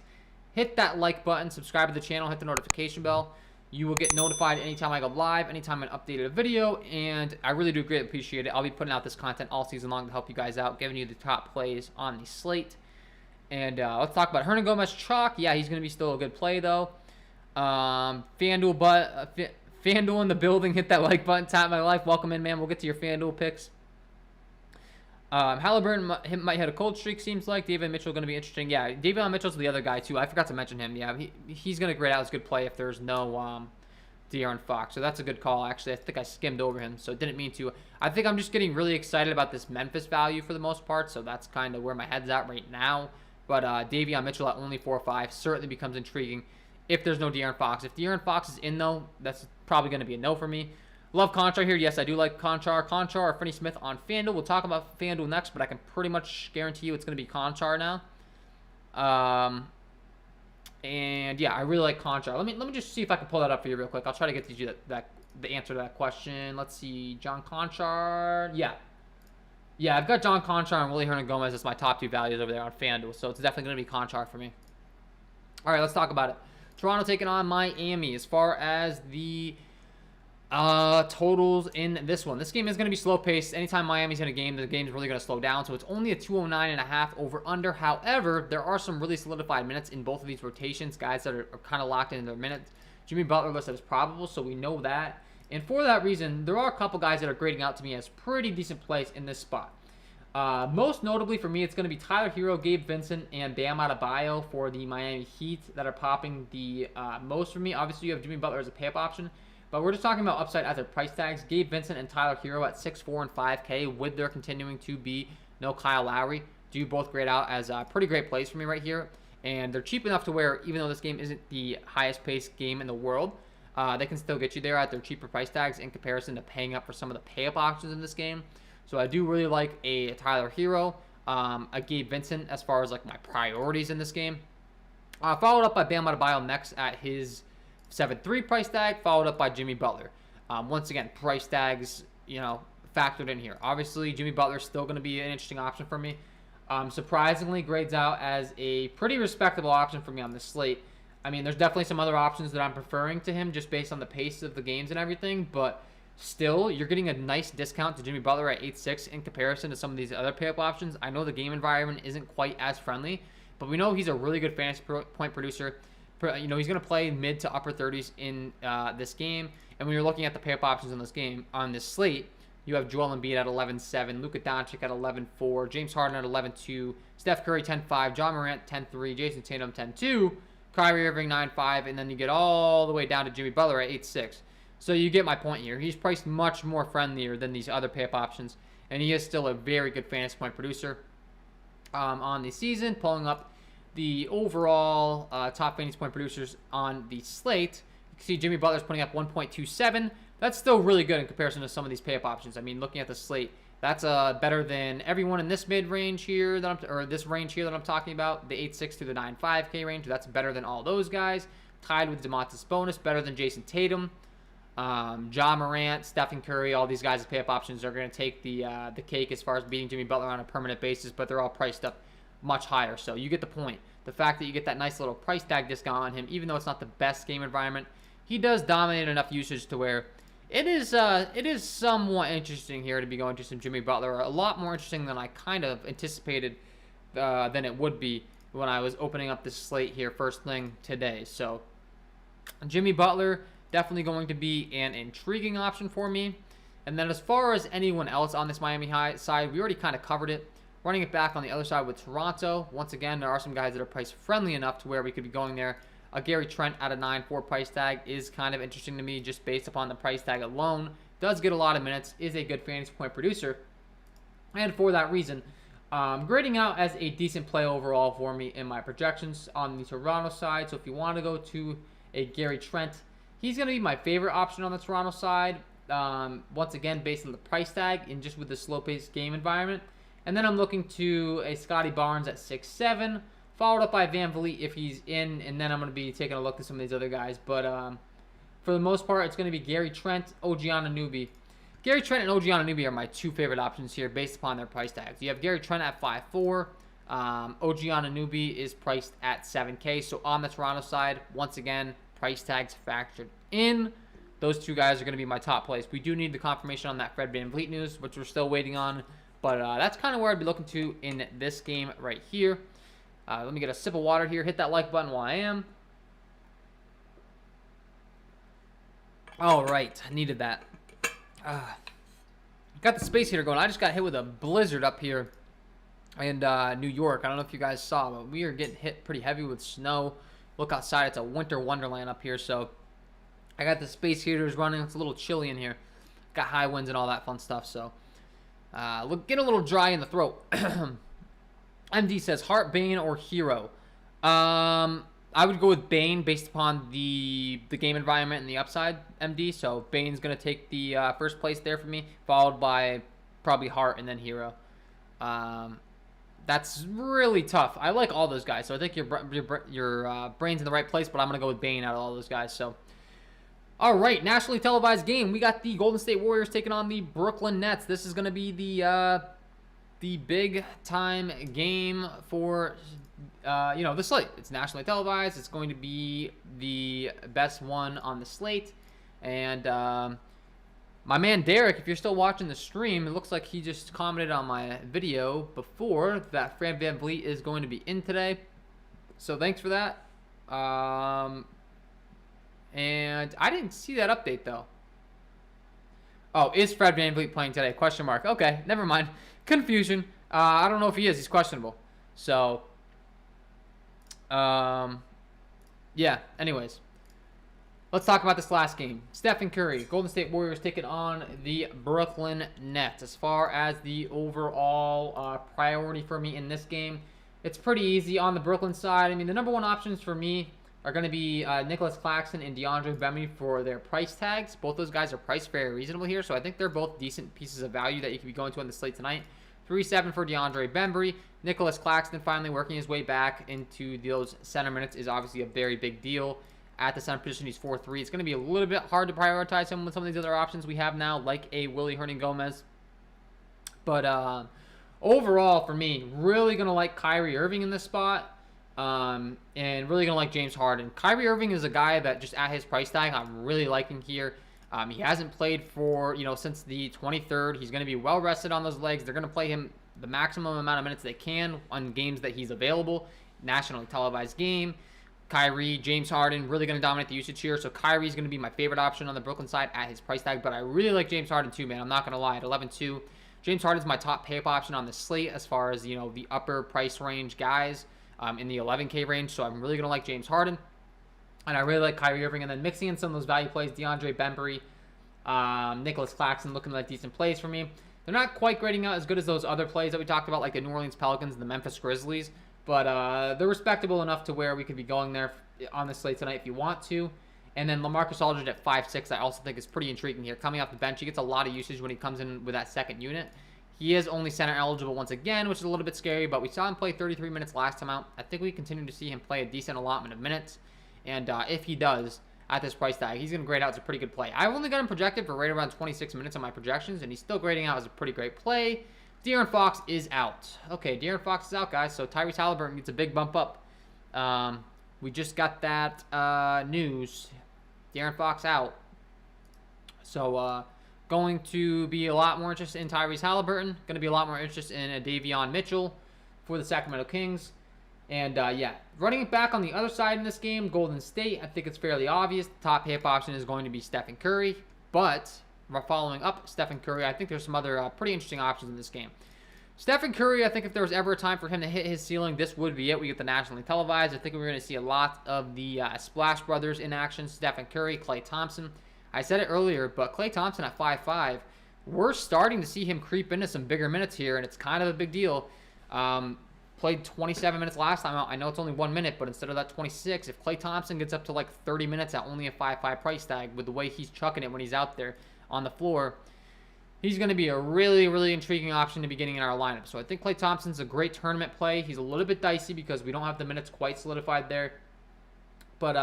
Hit that like button, subscribe to the channel, hit the notification bell. You will get notified anytime I go live, anytime I update a video, and I really do greatly appreciate it. I'll be putting out this content all season long to help you guys out, giving you the top plays on the slate. And let's talk about Hernan Gomez chalk. Yeah, he's going to be still a good play, though. FanDuel in the building. Hit that like button. Tap my life. Welcome in, man. We'll get to your FanDuel picks. Halliburton might hit a cold streak, seems like. David Mitchell going to be interesting. Yeah, David Mitchell's the other guy, too. I forgot to mention him. Yeah, he's going to grade out as a good play if there's no De'Aaron Fox. So that's a good call, actually. I think I skimmed over him, so didn't mean to. I think I'm just getting really excited about this Memphis value for the most part, so that's kind of where my head's at right now. But Davion Mitchell at only 4.5 certainly becomes intriguing if there's no De'Aaron Fox. If De'Aaron Fox is in, though, that's probably going to be a no for me. Love Conchar here. Yes, I do like Conchar. Conchar or Finney Smith on FanDuel. We'll talk about FanDuel next, but I can pretty much guarantee you it's going to be Conchar now. And yeah, I really like Conchar. Let me just see if I can pull that up for you real quick. I'll try to get to you the answer to that question. Let's see, John Conchar. Yeah, I've got John Conchar and Willie Hernan Gomez as my top two values over there on FanDuel, so it's definitely going to be Conchar for me. All right, let's talk about it. Toronto taking on Miami. As far as the totals in this one, this game is going to be slow paced. Anytime Miami's in a game, the game's really going to slow down, so it's only a 209.5 over under. However, there are some really solidified minutes in both of these rotations, guys that are kind of locked in their minutes. Jimmy Butler listed as probable, so we know that. And for that reason, there are a couple guys that are grading out to me as pretty decent plays in this spot. Most notably for me, it's going to be Tyler Hero, Gabe Vincent, and Bam Adebayo for the Miami Heat that are popping the most for me. Obviously, you have Jimmy Butler as a pay-up option, but we're just talking about upside at their price tags. Gabe Vincent and Tyler Hero at 6.4 and 5K, with there continuing to be no Kyle Lowry, do both grade out as pretty great plays for me right here. And they're cheap enough to where, even though this game isn't the highest-paced game in the world, they can still get you there at their cheaper price tags in comparison to paying up for some of the pay-up options in this game. So I do really like a Tyler Hero, a Gabe Vincent as far as like my priorities in this game. Followed up by Bam Adebayo next at his 7.3 price tag, followed up by Jimmy Butler. Once again, price tags, factored in here. Obviously, Jimmy Butler is still going to be an interesting option for me. Surprisingly, grades out as a pretty respectable option for me on this slate. I mean, there's definitely some other options that I'm preferring to him just based on the pace of the games and everything, but still, you're getting a nice discount to Jimmy Butler at 8.6 in comparison to some of these other pay-up options. I know the game environment isn't quite as friendly, but we know he's a really good fantasy point producer. He's going to play mid to upper 30s in this game, and when you're looking at the pay-up options in this game, on this slate, you have Joel Embiid at 11.7, Luka Doncic at 11.4, James Harden at 11.2, Steph Curry 10.5, John Morant 10.3, Jason Tatum 10.2, Kyrie Irving 9.5, and then you get all the way down to Jimmy Butler at 8.6. So you get my point here. He's priced much more friendlier than these other pay-up options, and he is still a very good fantasy point producer on the season. Pulling up the overall top fantasy point producers on the slate, you can see Jimmy Butler's putting up 1.27. That's still really good in comparison to some of these pay-up options. I mean, looking at the slate, that's better than everyone in this mid-range here, this range here that I'm talking about, the 8.6 to the 9.5K range. That's better than all those guys. Tied with Domantas Sabonis, better than Jason Tatum. Ja Morant, Stephen Curry, all these guys as pay-up options are going to take the cake as far as beating Jimmy Butler on a permanent basis, but they're all priced up much higher. So you get the point. The fact that you get that nice little price tag discount on him, even though it's not the best game environment, he does dominate enough usage to where it is somewhat interesting here to be going to some Jimmy Butler. A lot more interesting than I kind of anticipated than it would be when I was opening up this slate here first thing today. So Jimmy Butler, definitely going to be an intriguing option for me. And then as far as anyone else on this Miami High side, we already kind of covered it. Running it back on the other side with Toronto. Once again, there are some guys that are price friendly enough to where we could be going there. A Gary Trent at a 9.4 price tag is kind of interesting to me just based upon the price tag alone. Does get a lot of minutes, is a good fantasy point producer. And for that reason, grading out as a decent play overall for me in my projections on the Toronto side. So if you want to go to a Gary Trent, he's going to be my favorite option on the Toronto side. Once again, based on the price tag and just with the slow-paced game environment. And then I'm looking to a Scotty Barnes at 6.7, followed up by Van Vliet if he's in, and then I'm going to be taking a look at some of these other guys. But for the most part, it's going to be Gary Trent, OG Anunoby. Gary Trent and OG Anunoby are my two favorite options here based upon their price tags. You have Gary Trent at 5.4. OG Anunoby is priced at 7K. So on the Toronto side, once again, price tags factored in. Those two guys are going to be my top plays. We do need the confirmation on that Fred VanVleet news, which we're still waiting on. But that's kind of where I'd be looking to in this game right here. Let me get a sip of water here. Hit that like button while I am. All right. I needed that. Got the space heater going. I just got hit with a blizzard up here in New York. I don't know if you guys saw, but we are getting hit pretty heavy with snow. Look outside. It's a winter wonderland up here. So I got the space heaters running. It's a little chilly in here. Got high winds and all that fun stuff. So get a little dry in the throat. MD says Hart, Bane, or Hero. I would go with Bane based upon the game environment and the upside, MD. So Bane's going to take the first place there for me, followed by probably Hart and then Hero. That's really tough. I like all those guys, so I think your brain's in the right place, but I'm going to go with Bane out of all those guys. So, all right, nationally televised game. We got the Golden State Warriors taking on the Brooklyn Nets. This is going to be the big-time game for the slate. It's nationally televised. It's going to be the best one on the slate. And my man Derek, if you're still watching the stream, it looks like he just commented on my video before that Fred VanVleet is going to be in today. So thanks for that. And I didn't see that update, though. Oh, is Fred VanVleet playing today? Question mark. Okay, never mind. Confusion. I don't know if he is. He's questionable. So, yeah, anyways. Let's talk about this last game. Stephen Curry, Golden State Warriors taking on the Brooklyn Nets. As far as the overall priority for me in this game, it's pretty easy on the Brooklyn side. I mean, the number one options for me are going to be Nicholas Claxton and DeAndre Bembry for their price tags. Both those guys are priced very reasonable here, so I think they're both decent pieces of value that you could be going to on the slate tonight. 3.7 for DeAndre Bembry. Nicholas Claxton finally working his way back into those center minutes is obviously a very big deal. At the center position, he's 4.3. It's going to be a little bit hard to prioritize him with some of these other options we have now, like a Willie Hernan-Gomez. But overall, for me, really going to like Kyrie Irving in this spot. And really going to like James Harden. Kyrie Irving is a guy that just at his price tag, I'm really liking here. He hasn't played for, since the 23rd. He's going to be well rested on those legs. They're going to play him the maximum amount of minutes they can on games that he's available. Nationally televised game. Kyrie, James Harden, really going to dominate the usage here. So Kyrie's going to be my favorite option on the Brooklyn side at his price tag. But I really like James Harden too, man. I'm not going to lie. At 11.2, James Harden's my top pay-up option on the slate as far as, the upper price range guys in the 11K range. So I'm really going to like James Harden. And I really like Kyrie Irving. And then mixing in some of those value plays, DeAndre Bembry, Nicholas Claxton looking like decent plays for me. They're not quite grading out as good as those other plays that we talked about, like the New Orleans Pelicans and the Memphis Grizzlies. But they're respectable enough to where we could be going there on the slate tonight if you want to. And then LaMarcus Aldridge at 5.6 I also think is pretty intriguing here. Coming off the bench, he gets a lot of usage when he comes in with that second unit. He is only center eligible once again, which is a little bit scary, but we saw him play 33 minutes last time out. I think we continue to see him play a decent allotment of minutes. And if he does, at this price tag, he's going to grade out as a pretty good play. I've only got him projected for right around 26 minutes on my projections, and he's still grading out as a pretty great play. De'Aaron Fox is out. Okay, De'Aaron Fox is out, guys, so Tyrese Halliburton gets a big bump up. We just got that news. De'Aaron Fox out. So, going to be a lot more interest in Tyrese Halliburton. Going to be a lot more interest in Davion Mitchell for the Sacramento Kings. And, yeah, running it back on the other side in this game, Golden State, I think it's fairly obvious. The top hip option is going to be Stephen Curry. But following up Stephen Curry, I think there's some other pretty interesting options in this game. Stephen Curry, I think if there was ever a time for him to hit his ceiling, this would be it. We get the nationally televised. I think we're going to see a lot of the Splash Brothers in action. Stephen Curry, Klay Thompson. I said it earlier, but Klay Thompson at 5.5, we're starting to see him creep into some bigger minutes here, and it's kind of a big deal. Played 27 minutes last time out. I know it's only 1 minute, but instead of that 26, if Klay Thompson gets up to like 30 minutes at only a 5.5 price tag with the way he's chucking it when he's out there on the floor, he's going to be a really, really intriguing option to be getting in our lineup. So I think Klay Thompson's a great tournament play. He's a little bit dicey because we don't have the minutes quite solidified there. But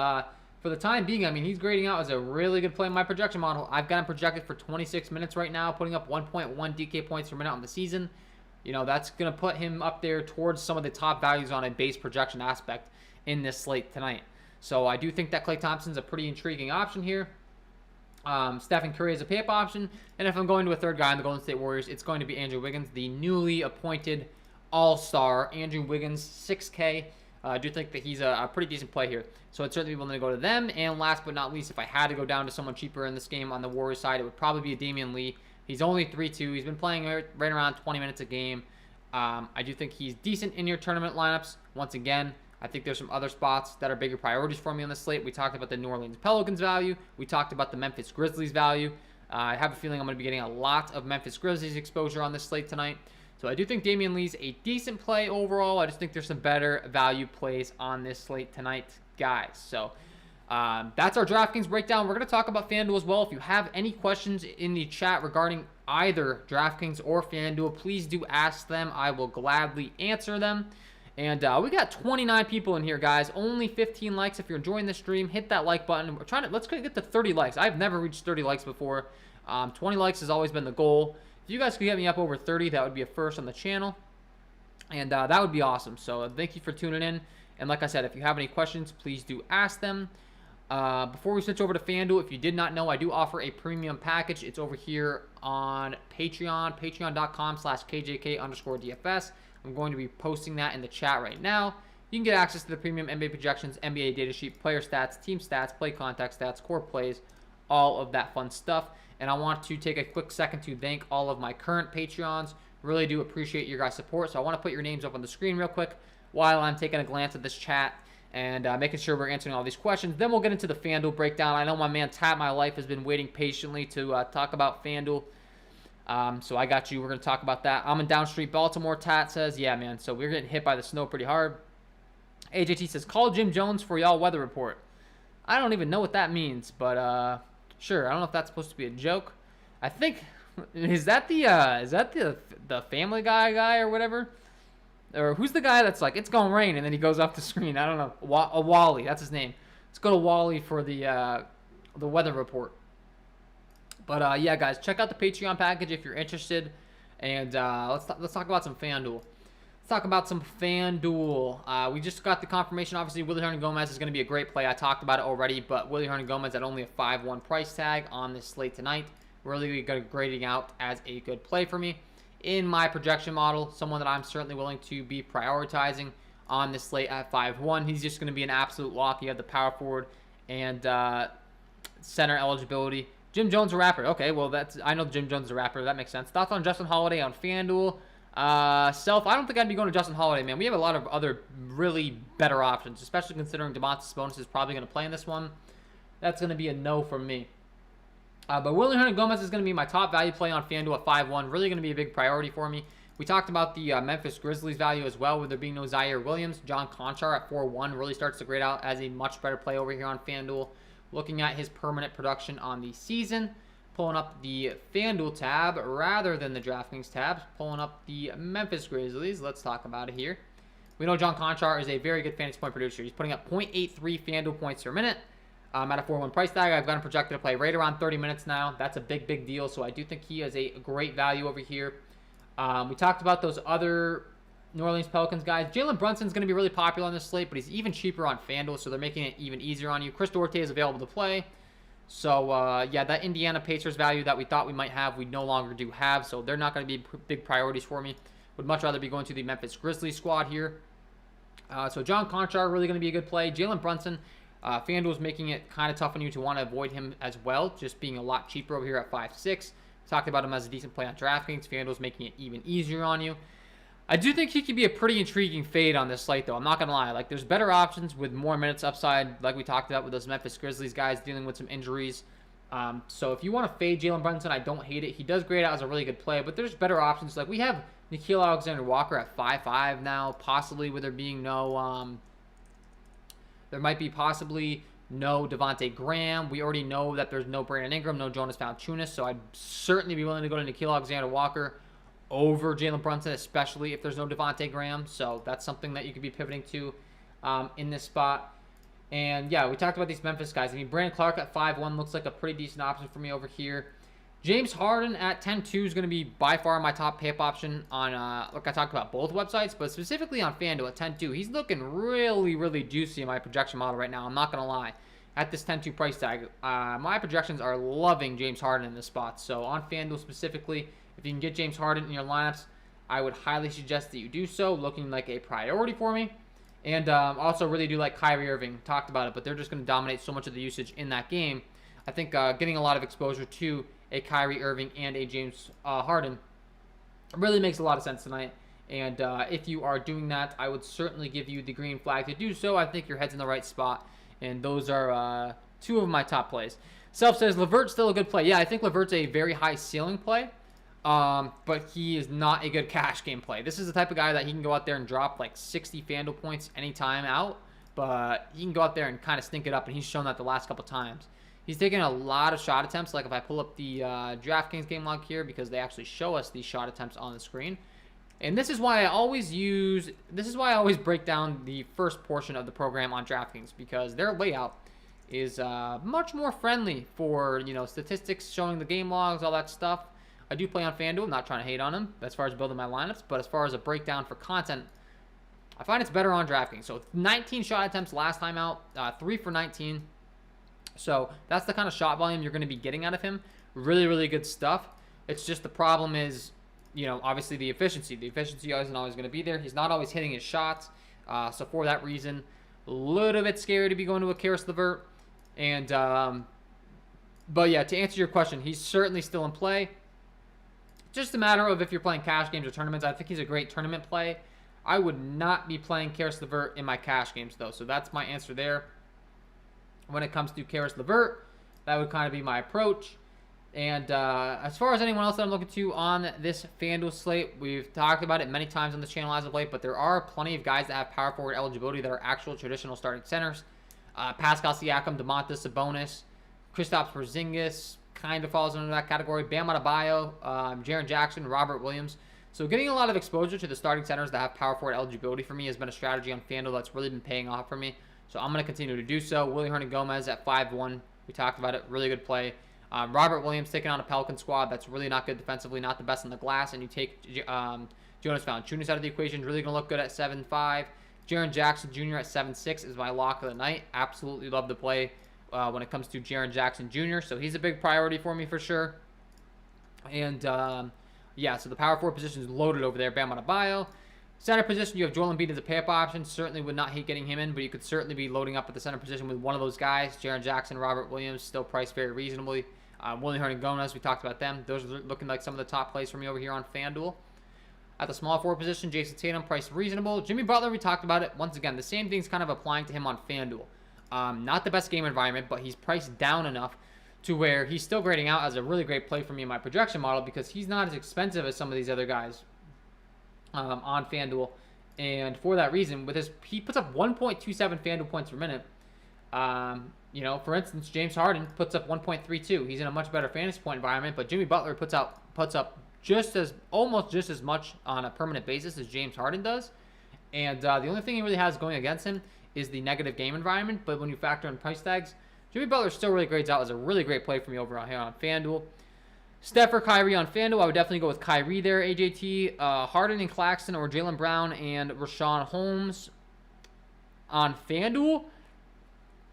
for the time being, I mean, he's grading out as a really good play in my projection model. I've got him projected for 26 minutes right now, putting up 1.1 DK points per minute on the season. You know, that's going to put him up there towards some of the top values on a base projection aspect in this slate tonight. So I do think that Klay Thompson's a pretty intriguing option here. Stephen Curry is a pay-up option. And if I'm going to a third guy in the Golden State Warriors, it's going to be Andrew Wiggins, the newly appointed all-star. Andrew Wiggins, 6K. I do think that he's a pretty decent play here. So I'd certainly be willing to go to them. And last but not least, if I had to go down to someone cheaper in this game on the Warriors side, it would probably be a Damian Lee. He's only 3-2. He's been playing right around 20 minutes a game. I do think he's decent in your tournament lineups. Once again, I think there's some other spots that are bigger priorities for me on the slate. We talked about the New Orleans Pelicans value. We talked about the Memphis Grizzlies value. I have a feeling I'm going to be getting a lot of Memphis Grizzlies exposure on this slate tonight. So I do think Damian Lee's a decent play overall. I just think there's some better value plays on this slate tonight, guys. So that's our DraftKings breakdown. We're going to talk about FanDuel as well. If you have any questions in the chat regarding either DraftKings or FanDuel, please do ask them. I will gladly answer them. And we got 29 people in here, guys. Only 15 likes. If you're enjoying the stream, hit that like button. We're trying to let's get to 30 likes. I've never reached 30 likes before. 20 likes has always been the goal. If you guys could get me up over 30, that would be a first on the channel. And that would be awesome. So thank you for tuning in. And like I said, if you have any questions, please do ask them. Before we switch over to FanDuel, if you did not know, I do offer a premium package. It's over here on Patreon, patreon.com/KJK_DFS. I'm going to be posting that in the chat right now. You can get access to the premium NBA projections, NBA data sheet, player stats, team stats, play contact stats, core plays, all of that fun stuff. And I want to take a quick second to thank all of my current Patreons. Really do appreciate your guys' support. So I want to put your names up on the screen real quick while I'm taking a glance at this chat and making sure we're answering all these questions. Then we'll get into the FanDuel breakdown. I know my man Tat My Life has been waiting patiently to talk about FanDuel. So I got you. We're going to talk about that. I'm in Down Street, Baltimore. Tat says, yeah, man. So we're getting hit by the snow pretty hard. AJT says, call Jim Jones for y'all weather report. I don't even know what that means, but sure. I don't know if that's supposed to be a joke. I think is that the Family Guy or whatever? Or who's the guy that's like, it's gonna rain, and then he goes off the screen? I don't know. Wally, that's his name. Let's go to Wally for the weather report. But yeah, guys, check out the Patreon package if you're interested, and let's talk about some FanDuel. Let's talk about some FanDuel. We just got the confirmation. Obviously, Willie Hernangomez is going to be a great play. I talked about it already, but Willie Hernangomez at only a 5-1 price tag on this slate tonight. Really grading out as a good play for me. In my projection model, someone that I'm certainly willing to be prioritizing on this slate at 5-1. He's just going to be an absolute lock. You have the power forward and center eligibility. Jim Jones a rapper. Okay, well, I know Jim Jones is a rapper. That makes sense. Thoughts on Justin Holiday on FanDuel? I don't think I'd be going to Justin Holiday, man. We have a lot of other really better options, especially considering Domantas Sabonis is probably going to play in this one. That's going to be a no from me. But Willie Hernangomez is going to be my top value play on FanDuel at 5-1. Really going to be a big priority for me. We talked about the Memphis Grizzlies value as well, with there being no Zaire Williams. John Conchar at 4-1 really starts to grade out as a much better play over here on FanDuel. Looking at his permanent production on the season, pulling up the FanDuel tab rather than the DraftKings tab, pulling up the Memphis Grizzlies. Let's talk about it here. We know John Conchar is a very good fantasy point producer. He's putting up 0.83 FanDuel points per minute. At a 4-1 price tag, I've got him projected to play right around 30 minutes now. That's a big deal, so I do think he is a great value over here. We talked about those other New Orleans Pelicans guys. Jalen Brunson's going to be really popular on this slate, but he's even cheaper on FanDuel, so they're making it even easier on you. Chris Duarte is available to play. So, yeah, that Indiana Pacers value that we thought we might have, we no longer do have, so they're not going to be big priorities for me. Would much rather be going to the Memphis Grizzlies squad here. So John Conchar really going to be a good play. Jalen Brunson, FanDuel's making it kind of tough on you to want to avoid him as well, just being a lot cheaper over here at 5-6. Talked about him as a decent play on DraftKings. FanDuel's making it even easier on you. I do think he could be a pretty intriguing fade on this slate, though. I'm not going to lie. Like, there's better options with more minutes upside, like we talked about with those Memphis Grizzlies guys dealing with some injuries. So if you want to fade Jalen Brunson, I don't hate it. He does grade out as a really good play, but there's better options. Like, we have Nickeil Alexander-Walker at 5-5 now, possibly with there being no there might be possibly no Devontae Graham. We already know that there's no Brandon Ingram, no Jonas Valanciunas, so I'd certainly be willing to go to Nickeil Alexander-Walker over Jalen Brunson, especially if there's no Devontae Graham. So that's something that you could be pivoting to in this spot. And yeah, we talked about these Memphis guys. I mean, Brandon Clark at 5-1 looks like a pretty decent option for me over here. James Harden at 10-2 is going to be by far my top pay-up option on, like I talked about both websites, but specifically on FanDuel at 10-2. He's looking really, really juicy in my projection model right now. I'm not going to lie. At this 10-2 price tag, my projections are loving James Harden in this spot. So on FanDuel specifically, if you can get James Harden in your lineups, I would highly suggest that you do so. Looking like a priority for me. And also really do like Kyrie Irving. Talked about it, but they're just going to dominate so much of the usage in that game. I think getting a lot of exposure to a Kyrie Irving and a James Harden really makes a lot of sense tonight. And if you are doing that, I would certainly give you the green flag to do so. I think your head's in the right spot. And those are two of my top plays. Self says, LeVert's still a good play. Yeah, I think LeVert's a very high ceiling play. But he is not a good cash game play. This is the type of guy that he can go out there and drop like 60 FanDuel points anytime out. But he can go out there and kind of stink it up. And he's shown that the last couple times. He's taken a lot of shot attempts. Like if I pull up the DraftKings game log here, because they actually show us these shot attempts on the screen. And this is why I always break down the first portion of the program on DraftKings, because their layout is much more friendly for, statistics showing the game logs, all that stuff. I do play on FanDuel. I'm not trying to hate on them as far as building my lineups, but as far as a breakdown for content, I find it's better on DraftKings. So 19 shot attempts last time out, 3 for 19. So that's the kind of shot volume you're going to be getting out of him. Really, really good stuff. It's just the problem is, obviously the efficiency. The efficiency isn't always going to be there. He's not always hitting his shots. So for that reason, a little bit scary to be going to a Karis LeVert. And, but yeah, to answer your question, he's certainly still in play. Just a matter of if you're playing cash games or tournaments. I think he's a great tournament play. I would not be playing Karis LeVert in my cash games, though. So that's my answer there. When it comes to Karis LeVert, that would kind of be my approach. And as far as anyone else that I'm looking to on this FanDuel slate, we've talked about it many times on this channel as of late, but there are plenty of guys that have power forward eligibility that are actual traditional starting centers. Pascal Siakam, Domantas Sabonis, Kristaps Porzingis kind of falls into that category. Bam Adebayo, Jaren Jackson, Robert Williams. So getting a lot of exposure to the starting centers that have power forward eligibility for me has been a strategy on FanDuel that's really been paying off for me. So I'm going to continue to do so. Willie Hernangomez at 5-1. We talked about it. Really good play. Robert Williams taking on a Pelican squad that's really not good defensively, not the best in the glass. And you take Jonas Valanciunas out of the equation. Really going to look good at 7-5. Jaren Jackson Jr. at 7-6 is my lock of the night. Absolutely love the play when it comes to Jaren Jackson Jr. So he's a big priority for me for sure. And yeah, so the power forward position is loaded over there. Bam Adebayo. Center position, you have Joel Embiid as a pay-up option. Certainly would not hate getting him in, but you could certainly be loading up at the center position with one of those guys. Jaren Jackson, Robert Williams, still priced very reasonably. Willie Hernangomez, we talked about them. Those are looking like some of the top plays for me over here on FanDuel. At the small forward position, Jason Tatum, priced reasonable. Jimmy Butler, we talked about it. Once again, the same thing's kind of applying to him on FanDuel. Not the best game environment, but he's priced down enough to where he's still grading out as a really great play for me in my projection model because he's not as expensive as some of these other guys on FanDuel. And for that reason, he puts up 1.27 FanDuel points per minute. For instance, James Harden puts up 1.32. He's in a much better fantasy point environment, but Jimmy Butler puts up almost just as much on a permanent basis as James Harden does. And the only thing he really has going against him is the negative game environment. But when you factor in price tags, Jimmy Butler still really grades out as a really great play for me over here on FanDuel. Steph or Kyrie on FanDuel, I would definitely go with Kyrie there, AJT. Harden and Claxton or Jaylen Brown and Rashawn Holmes on FanDuel.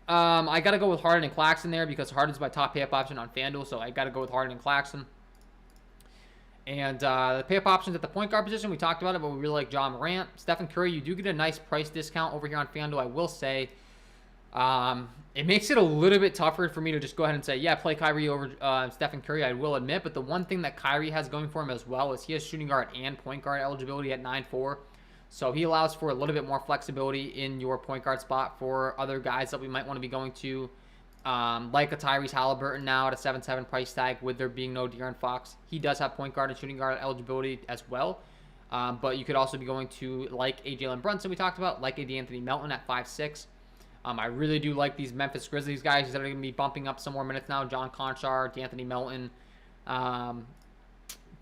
I got to go with Harden and Claxton there because Harden's my top pay-up option on FanDuel, so I got to go with Harden and Claxton. And the pay-up options at the point guard position, we talked about it, but we really like John Morant. Stephen Curry, you do get a nice price discount over here on FanDuel, I will say. It makes it a little bit tougher for me to just go ahead and say, yeah, play Kyrie over Stephen Curry, I will admit. But the one thing that Kyrie has going for him as well is he has shooting guard and point guard eligibility at 9-4. So he allows for a little bit more flexibility in your point guard spot for other guys that we might want to be going to, like a Tyrese Halliburton now at a 7-7 price tag with there being no De'Aaron Fox. He does have point guard and shooting guard eligibility as well. But you could also be going to like a Jalen Brunson we talked about, like a DeAnthony Melton at 5-6. I really do like these Memphis Grizzlies guys that are going to be bumping up some more minutes now. John Conchar, DeAnthony Melton,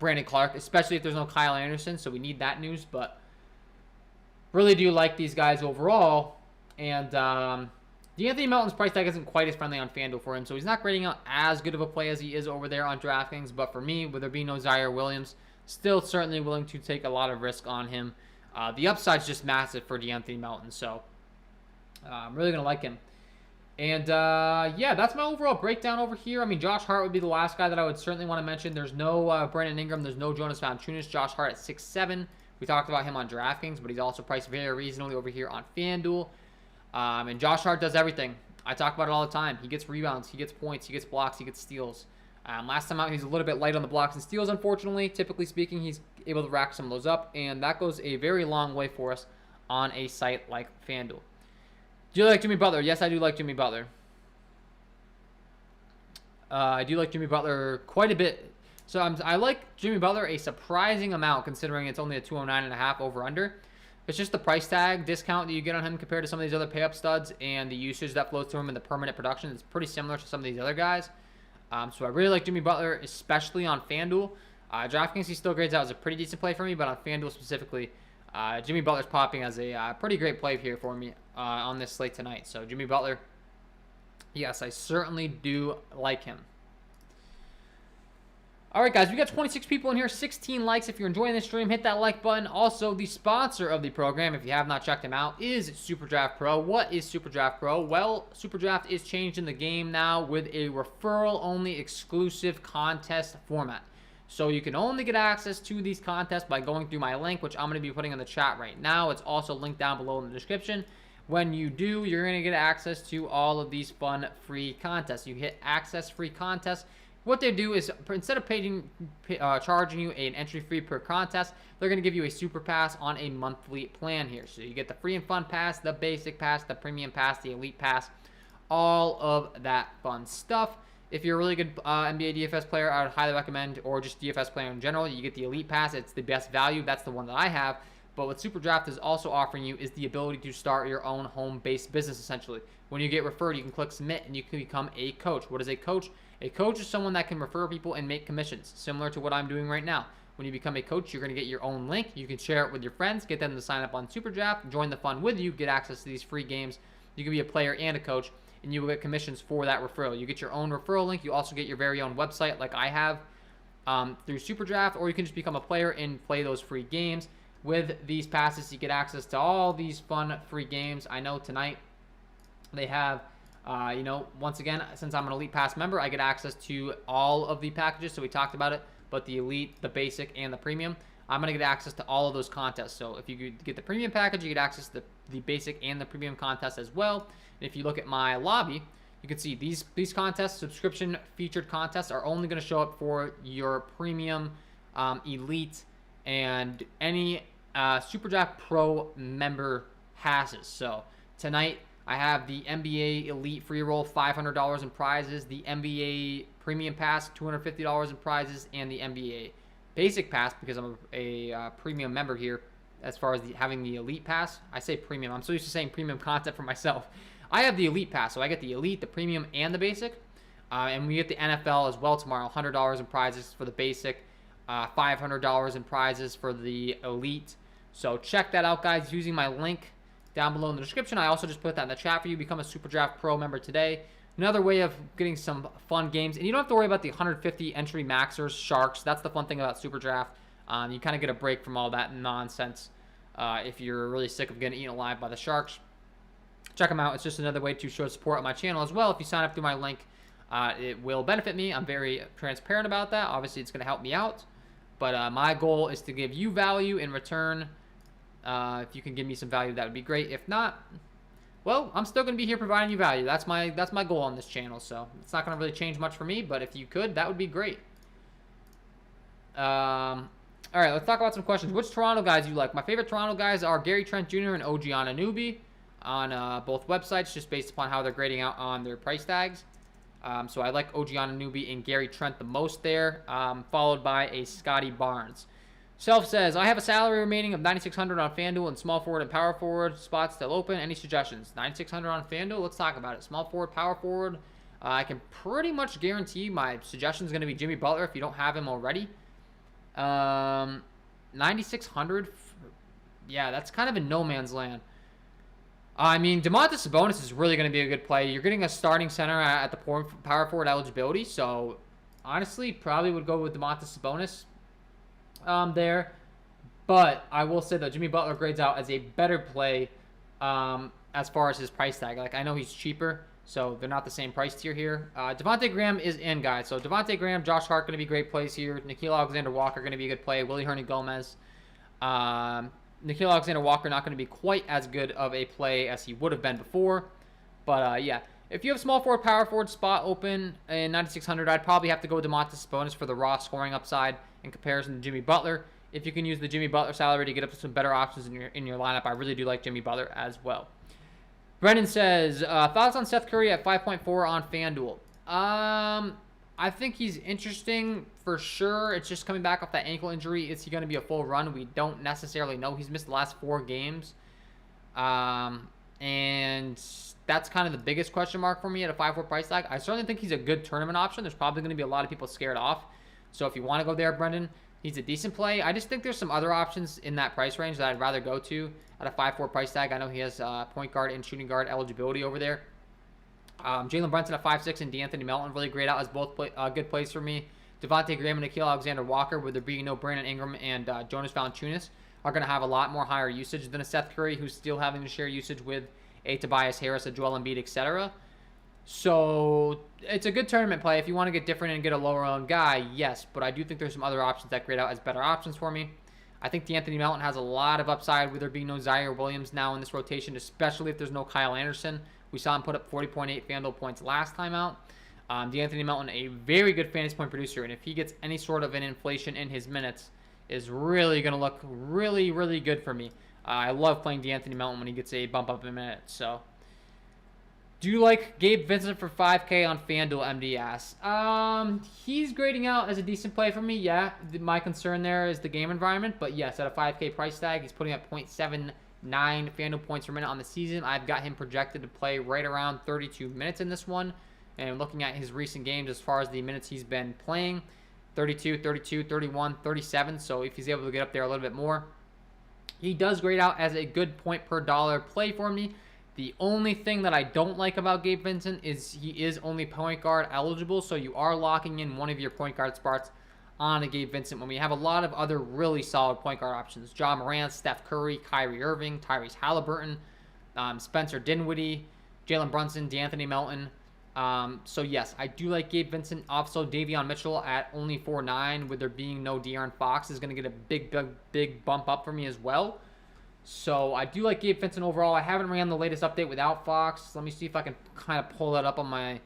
Brandon Clark, especially if there's no Kyle Anderson. So we need that news. But really do like these guys overall. And DeAnthony Melton's price tag isn't quite as friendly on FanDuel for him, so he's not grading out as good of a play as he is over there on DraftKings. But for me, with there being no Zaire Williams, still certainly willing to take a lot of risk on him. The upside's just massive for DeAnthony Melton, so I'm really going to like him. And, yeah, that's my overall breakdown over here. I mean, Josh Hart would be the last guy that I would certainly want to mention. There's no Brandon Ingram. There's no Jonas Valanciunas. Josh Hart at 6'7". We talked about him on DraftKings, but he's also priced very reasonably over here on FanDuel. And Josh Hart does everything. I talk about it all the time. He gets rebounds. He gets points. He gets blocks. He gets steals. Last time out, he's a little bit light on the blocks and steals, unfortunately. Typically speaking, he's able to rack some of those up, and that goes a very long way for us on a site like FanDuel. Do you like Jimmy Butler? Yes, I do like Jimmy Butler. I do like Jimmy Butler quite a bit. So I like Jimmy Butler a surprising amount, considering it's only a 209.5 over-under. It's just the price tag discount that you get on him compared to some of these other pay-up studs, and the usage that flows to him in the permanent production is pretty similar to some of these other guys. So I really like Jimmy Butler, especially on FanDuel. DraftKings, he still grades out as a pretty decent play for me, but on FanDuel specifically, Jimmy Butler's popping as a pretty great play here for me on this slate tonight. So Jimmy Butler, yes, I certainly do like him. All right, guys, we got 26 people in here, 16 likes. If you're enjoying this stream, hit that like button. Also, the sponsor of the program, if you have not checked him out, is SuperDraft Pro. What is SuperDraft Pro? Well, SuperDraft is changed in the game now with a referral-only exclusive contest format. So you can only get access to these contests by going through my link, which I'm going to be putting in the chat right now. It's also linked down below in the description. When you do, you're going to get access to all of these fun free contests. You hit access free contests. What they do is, instead of charging you an entry fee per contest, they're going to give you a super pass on a monthly plan here. So you get the free and fun pass, the basic pass, the premium pass, the elite pass, all of that fun stuff. If you're a really good NBA DFS player, I would highly recommend, or just DFS player in general, you get the elite pass. It's the best value. That's the one that I have. But what SuperDraft is also offering you is the ability to start your own home-based business, essentially. When you get referred, you can click submit, and you can become a coach. What is a coach? A coach is someone that can refer people and make commissions, similar to what I'm doing right now. When you become a coach, you're going to get your own link. You can share it with your friends, get them to sign up on SuperDraft, join the fun with you, get access to these free games. You can be a player and a coach, and you will get commissions for that referral. You get your own referral link. You also get your very own website like I have through SuperDraft, or you can just become a player and play those free games. With these passes, you get access to all these fun free games. I know tonight they have, once again, since I'm an Elite Pass member, I get access to all of the packages. So we talked about it, but the Elite, the Basic, and the Premium, I'm going to get access to all of those contests. So if you get the Premium package, you get access to the Basic and the Premium contest as well. And if you look at my lobby, you can see these contests, subscription featured contests, are only going to show up for your Premium, Elite, and any SuperDraft Pro member passes. So tonight I have the NBA Elite free roll, $500 in prizes, the NBA Premium Pass, $250 in prizes, and the NBA Basic Pass, because I'm a premium member here. As far as having the Elite Pass, I say premium. I'm so used to saying premium content for myself. I have the Elite Pass, so I get the Elite, the Premium, and the Basic. And we get the NFL as well tomorrow, $100 in prizes for the Basic, $500 in prizes for the Elite. So check that out, guys, using my link down below in the description. I also just put that in the chat for you. Become a SuperDraft Pro member today. Another way of getting some fun games. And you don't have to worry about the 150 entry maxers, sharks. That's the fun thing about SuperDraft. You kind of get a break from all that nonsense if you're really sick of getting eaten alive by the sharks. Check them out. It's just another way to show support on my channel as well. If you sign up through my link, it will benefit me. I'm very transparent about that. Obviously, it's going to help me out. But my goal is to give you value in return. If you can give me some value, that would be great. If not, well, I'm still going to be here providing you value. That's my goal on this channel. So it's not going to really change much for me. But if you could, that would be great. All right, let's talk about some questions. Which Toronto guys do you like? My favorite Toronto guys are Gary Trent Jr. and OG Anunoby on both websites, just based upon how they're grading out on their price tags. So I like OG Anunoby and Gary Trent the most there, followed by a Scotty Barnes. Self says, I have a salary remaining of $9,600 on FanDuel and small forward and power forward spots still open. Any suggestions? $9,600 on FanDuel? Let's talk about it. Small forward, power forward. I can pretty much guarantee my suggestion is going to be Jimmy Butler if you don't have him already. 9,600. Yeah, that's kind of in no man's land. I mean, Domantas Sabonis is really going to be a good play. You're getting a starting center at the power forward eligibility, so honestly, probably would go with Domantas Sabonis there. But I will say that Jimmy Butler grades out as a better play as far as his price tag. Like, I know he's cheaper, so they're not the same price tier here. Devontae Graham is in, guys. So Devontae Graham, Josh Hart going to be great plays here. Nickeil Alexander-Walker going to be a good play. Willie Hernangomez. Nickeil Alexander-Walker not going to be quite as good of a play as he would have been before. But, yeah, if you have small forward, power forward spot open in 9,600, I'd probably have to go with Domantas Sabonis for the raw scoring upside in comparison to Jimmy Butler. If you can use the Jimmy Butler salary to get up to some better options in your lineup, I really do like Jimmy Butler as well. Brendan says, thoughts on Seth Curry at 5.4 on FanDuel? I think he's interesting for sure. It's just coming back off that ankle injury. Is he going to be a full run? We don't necessarily know. He's missed the last 4 games. And that's kind of the biggest question mark for me at a 5.4 price tag. I certainly think he's a good tournament option. There's probably going to be a lot of people scared off. So if you want to go there, Brendan, he's a decent play. I just think there's some other options in that price range that I'd rather go to at a 5.4 price tag. I know he has point guard and shooting guard eligibility over there. Jalen Brunson at 5.6 and DeAnthony Melton really grayed out as both good plays for me. Devontae Graham and Nickeil Alexander-Walker, with there being no Brandon Ingram and Jonas Valanciunas, are going to have a lot more higher usage than a Seth Curry, who's still having to share usage with a Tobias Harris, a Joel Embiid, etc. So it's a good tournament play. If you want to get different and get a lower-owned guy, yes. But I do think there's some other options that grade out as better options for me. I think DeAnthony Melton has a lot of upside with there being no Zaire Williams now in this rotation, especially if there's no Kyle Anderson. We saw him put up 40.8 FanDuel points last time out. DeAnthony Melton, a very good fantasy point producer, and if he gets any sort of an inflation in his minutes, is really going to look really, really good for me. I love playing DeAnthony Melton when he gets a bump up in minutes. So, do you like Gabe Vincent for 5K on FanDuel MDS? He's grading out as a decent play for me. Yeah, my concern there is the game environment, but yes, at a 5K price tag, he's putting up 0.79 FanDuel points per minute on the season. I've got him projected to play right around 32 minutes in this one. And looking at his recent games as far as the minutes he's been playing, 32, 32, 31, 37. So if he's able to get up there a little bit more, he does grade out as a good point per dollar play for me. The only thing that I don't like about Gabe Vincent is he is only point guard eligible. So you are locking in one of your point guard spots on a Gabe Vincent when we have a lot of other really solid point guard options. Ja Morant, Steph Curry, Kyrie Irving, Tyrese Halliburton, Spencer Dinwiddie, Jalen Brunson, DeAnthony Melton. So yes, I do like Gabe Vincent. Also, Davion Mitchell at only 4.9 with there being no De'Aaron Fox is going to get a big bump up for me as well. So I do like Gabe Vincent overall. I haven't ran the latest update without Fox. Let me see if I can kind of pull that up on my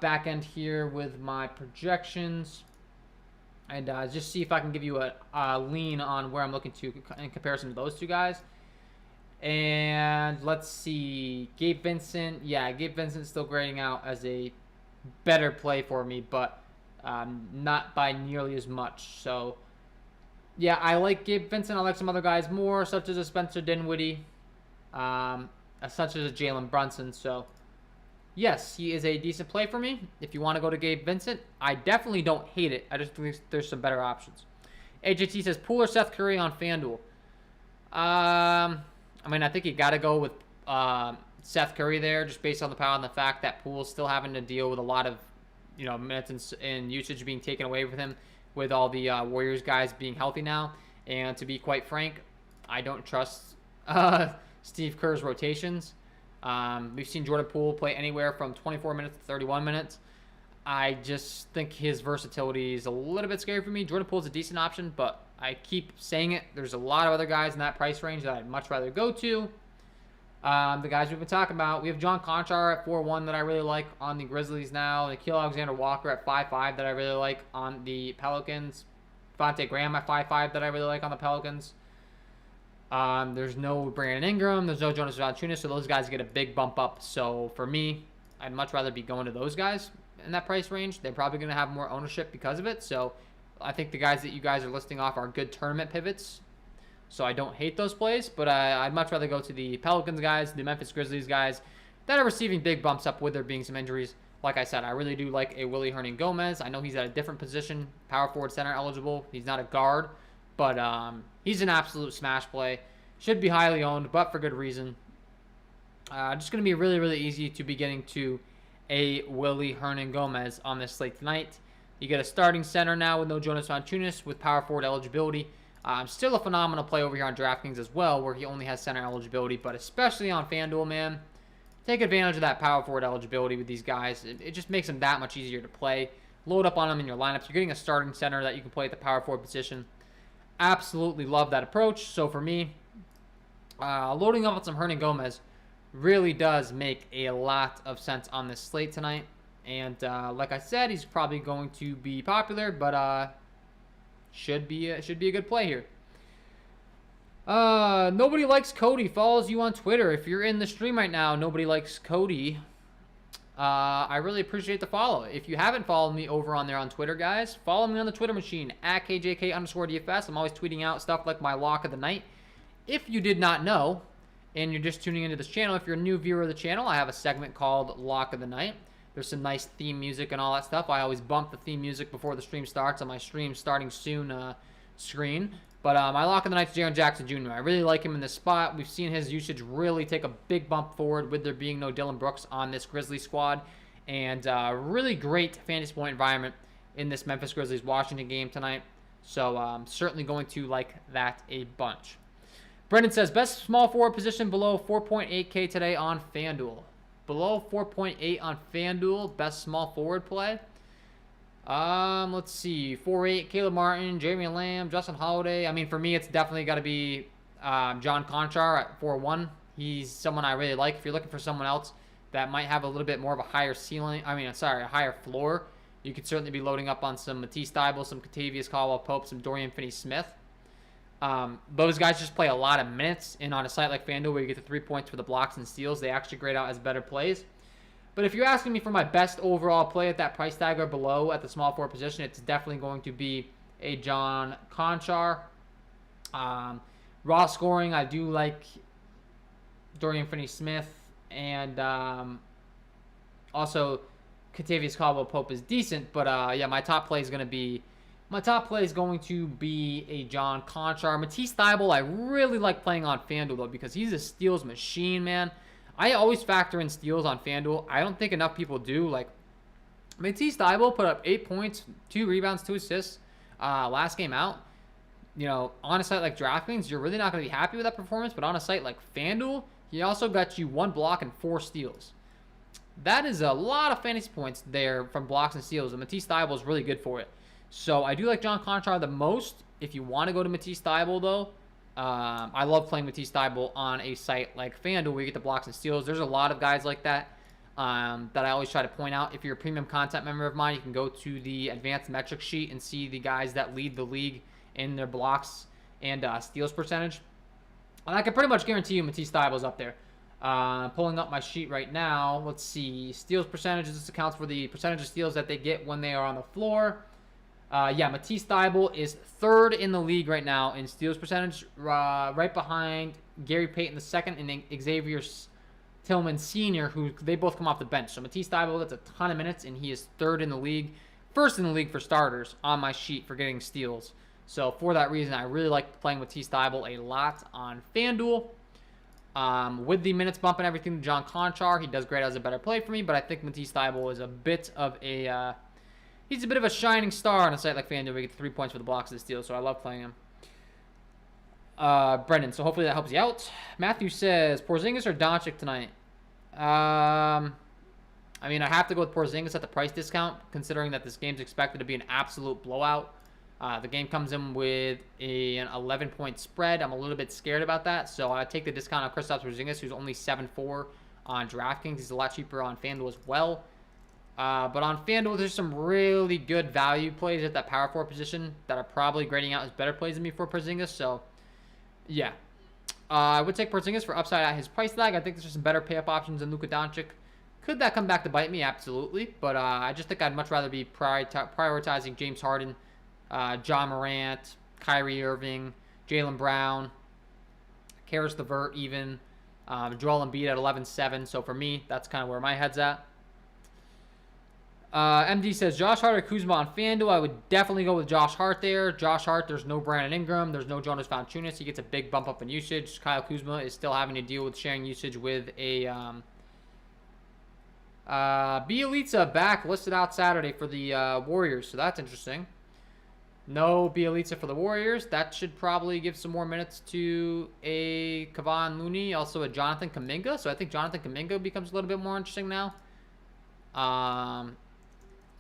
back end here with my projections. And just see if I can give you a lean on where I'm looking to in comparison to those two guys. And let's see, Gabe Vincent. Yeah, Gabe Vincent's still grading out as a better play for me, but not by nearly as much. So, yeah, I like Gabe Vincent. I like some other guys more, such as a Spencer Dinwiddie, such as a Jalen Brunson. So, yes, he is a decent play for me. If you want to go to Gabe Vincent, I definitely don't hate it. I just think there's some better options. AJT says, Poole or Seth Curry on FanDuel? I mean, I think you got to go with Seth Curry there, just based on the power and the fact that Poole's still having to deal with a lot of, minutes and usage being taken away from him with all the Warriors guys being healthy now. And to be quite frank, I don't trust Steve Kerr's rotations. We've seen Jordan Poole play anywhere from 24 minutes to 31 minutes. I just think his versatility is a little bit scary for me. Jordan Poole's a decent option, but I keep saying it. There's a lot of other guys in that price range that I'd much rather go to. The guys we've been talking about. We have John Conchar at 4.1 that I really like on the Grizzlies now. Nickeil Alexander-Walker at 5.5 that I really like on the Pelicans. Devontae Graham at 5.5 that I really like on the Pelicans. There's no Brandon Ingram. There's no Jonas Valanciunas, so those guys get a big bump up. So for me, I'd much rather be going to those guys in that price range. They're probably going to have more ownership because of it. So I think the guys that you guys are listing off are good tournament pivots. So I don't hate those plays, but I'd much rather go to the Pelicans guys, the Memphis Grizzlies guys that are receiving big bumps up with there being some injuries. Like I said, I really do like a Willie Hernangomez. I know he's at a different position, power forward, center eligible. He's not a guard, but he's an absolute smash play. Should be highly owned, but for good reason. Just going to be really, really easy to be getting to a Willie Hernan-Gomez on this slate tonight. You get a starting center now with no Jonas Valanciunas with power forward eligibility. Still a phenomenal play over here on DraftKings as well, where he only has center eligibility, but especially on FanDuel, man. Take advantage of that power forward eligibility with these guys. It just makes them that much easier to play. Load up on them in your lineups. You're getting a starting center that you can play at the power forward position. Absolutely love that approach. So for me, loading up on some Hernan-Gomez really does make a lot of sense on this slate tonight. And like I said, he's probably going to be popular, but should be a good play here. Nobody likes Cody follows you on Twitter. If you're in the stream right now, nobody likes Cody. I really appreciate the follow. If you haven't followed me over on there on Twitter, guys, follow me on the Twitter machine at KJK_DFS. I'm always tweeting out stuff like my lock of the night. If you did not know, and you're just tuning into this channel, if you're a new viewer of the channel, I have a segment called Lock of the Night. There's some nice theme music and all that stuff. I always bump the theme music before the stream starts on my stream starting soon screen. But my lock of the night is Jaren Jackson Jr. I really like him in this spot. We've seen his usage really take a big bump forward with there being no Dillon Brooks on this Grizzlies squad. And really great fantasy point environment in this Memphis Grizzlies-Washington game tonight. So I'm certainly going to like that a bunch. Brendan says, best small forward position below 4.8K today on FanDuel. Below 4.8 on FanDuel, best small forward play. Let's see, 4.8, Caleb Martin, Jeremy Lamb, Justin Holiday. I mean, for me, it's definitely got to be John Conchar at 4.1. He's someone I really like. If you're looking for someone else that might have a little bit more of a higher ceiling, a higher floor, you could certainly be loading up on some Matisse Thybulle, some Kentavious Caldwell-Pope, some Dorian Finney-Smith. Those guys just play a lot of minutes, and on a site like FanDuel where you get the 3 points for the blocks and steals, they actually grade out as better plays. But if you're asking me for my best overall play at that price tag or below at the small forward position, it's definitely going to be a John Conchar. Raw scoring, I do like Dorian Finney-Smith, and also Kentavious Caldwell-Pope is decent, but yeah, my top play is going to be a John Conchar. Matisse Thybulle, I really like playing on FanDuel, though, because he's a steals machine, man. I always factor in steals on FanDuel. I don't think enough people do. Like, Matisse Thybulle put up 8 points, 2 rebounds, 2 assists last game out. You know, on a site like DraftKings, you're really not going to be happy with that performance, but on a site like FanDuel, he also got you 1 block and 4 steals. That is a lot of fantasy points there from blocks and steals, and Matisse Thybulle is really good for it. So I do like John Conchar the most. If you want to go to Matisse Thybulle, though, I love playing Matisse Thybulle on a site like FanDuel where you get the blocks and steals. There's a lot of guys like that that I always try to point out. If you're a premium content member of mine, you can go to the advanced metric sheet and see the guys that lead the league in their blocks and steals percentage. And I can pretty much guarantee you Matisse Thybulle is up there. Pulling up my sheet right now. Let's see. Steals percentages. This accounts for the percentage of steals that they get when they are on the floor. Yeah, Matisse Thybulle is 3rd in the league right now in steals percentage, right behind Gary Payton II and Xavier Tillman Sr., who they both come off the bench. So Matisse Thybulle, that's a ton of minutes, and he is 3rd in the league, 1st in the league for starters on my sheet for getting steals. So for that reason, I really like playing Matisse Thybulle a lot on FanDuel. With the minutes bump and everything to John Conchar, he does great as a better play for me, but I think Matisse Thybulle is a bit of a... he's a bit of a shining star on a site like FanDuel where you get 3 points for the blocks of the steal, so I love playing him. Brendan, so hopefully that helps you out. Matthew says, Porzingis or Doncic tonight? I mean, I have to go with Porzingis at the price discount, considering that this game's expected to be an absolute blowout. The game comes in with an 11-point spread. I'm a little bit scared about that, so I take the discount on Kristaps Porzingis, who's only 7.4 on DraftKings. He's a lot cheaper on FanDuel as well. But on FanDuel, there's some really good value plays at that power forward position that are probably grading out as better plays than me for Porzingis. So, yeah. I would take Porzingis for upside at his price tag. I think there's some better pay-up options than Luka Doncic. Could that come back to bite me? Absolutely. But I just think I'd much rather be prioritizing James Harden, John Morant, Kyrie Irving, Jaylen Brown, Karis LeVert even, Joel Embiid at 11.7. So for me, that's kind of where my head's at. MD says Josh Hart or Kuzma on FanDuel. I would definitely go with Josh Hart there. Josh Hart, there's no Brandon Ingram. There's no Jonas Valanciunas. He gets a big bump up in usage. Kyle Kuzma is still having to deal with sharing usage with a Bielitsa back listed out Saturday for the Warriors. So that's interesting. No Bielitsa for the Warriors. That should probably give some more minutes to a Kevon Looney. Also a Jonathan Kuminga. So I think Jonathan Kuminga becomes a little bit more interesting now.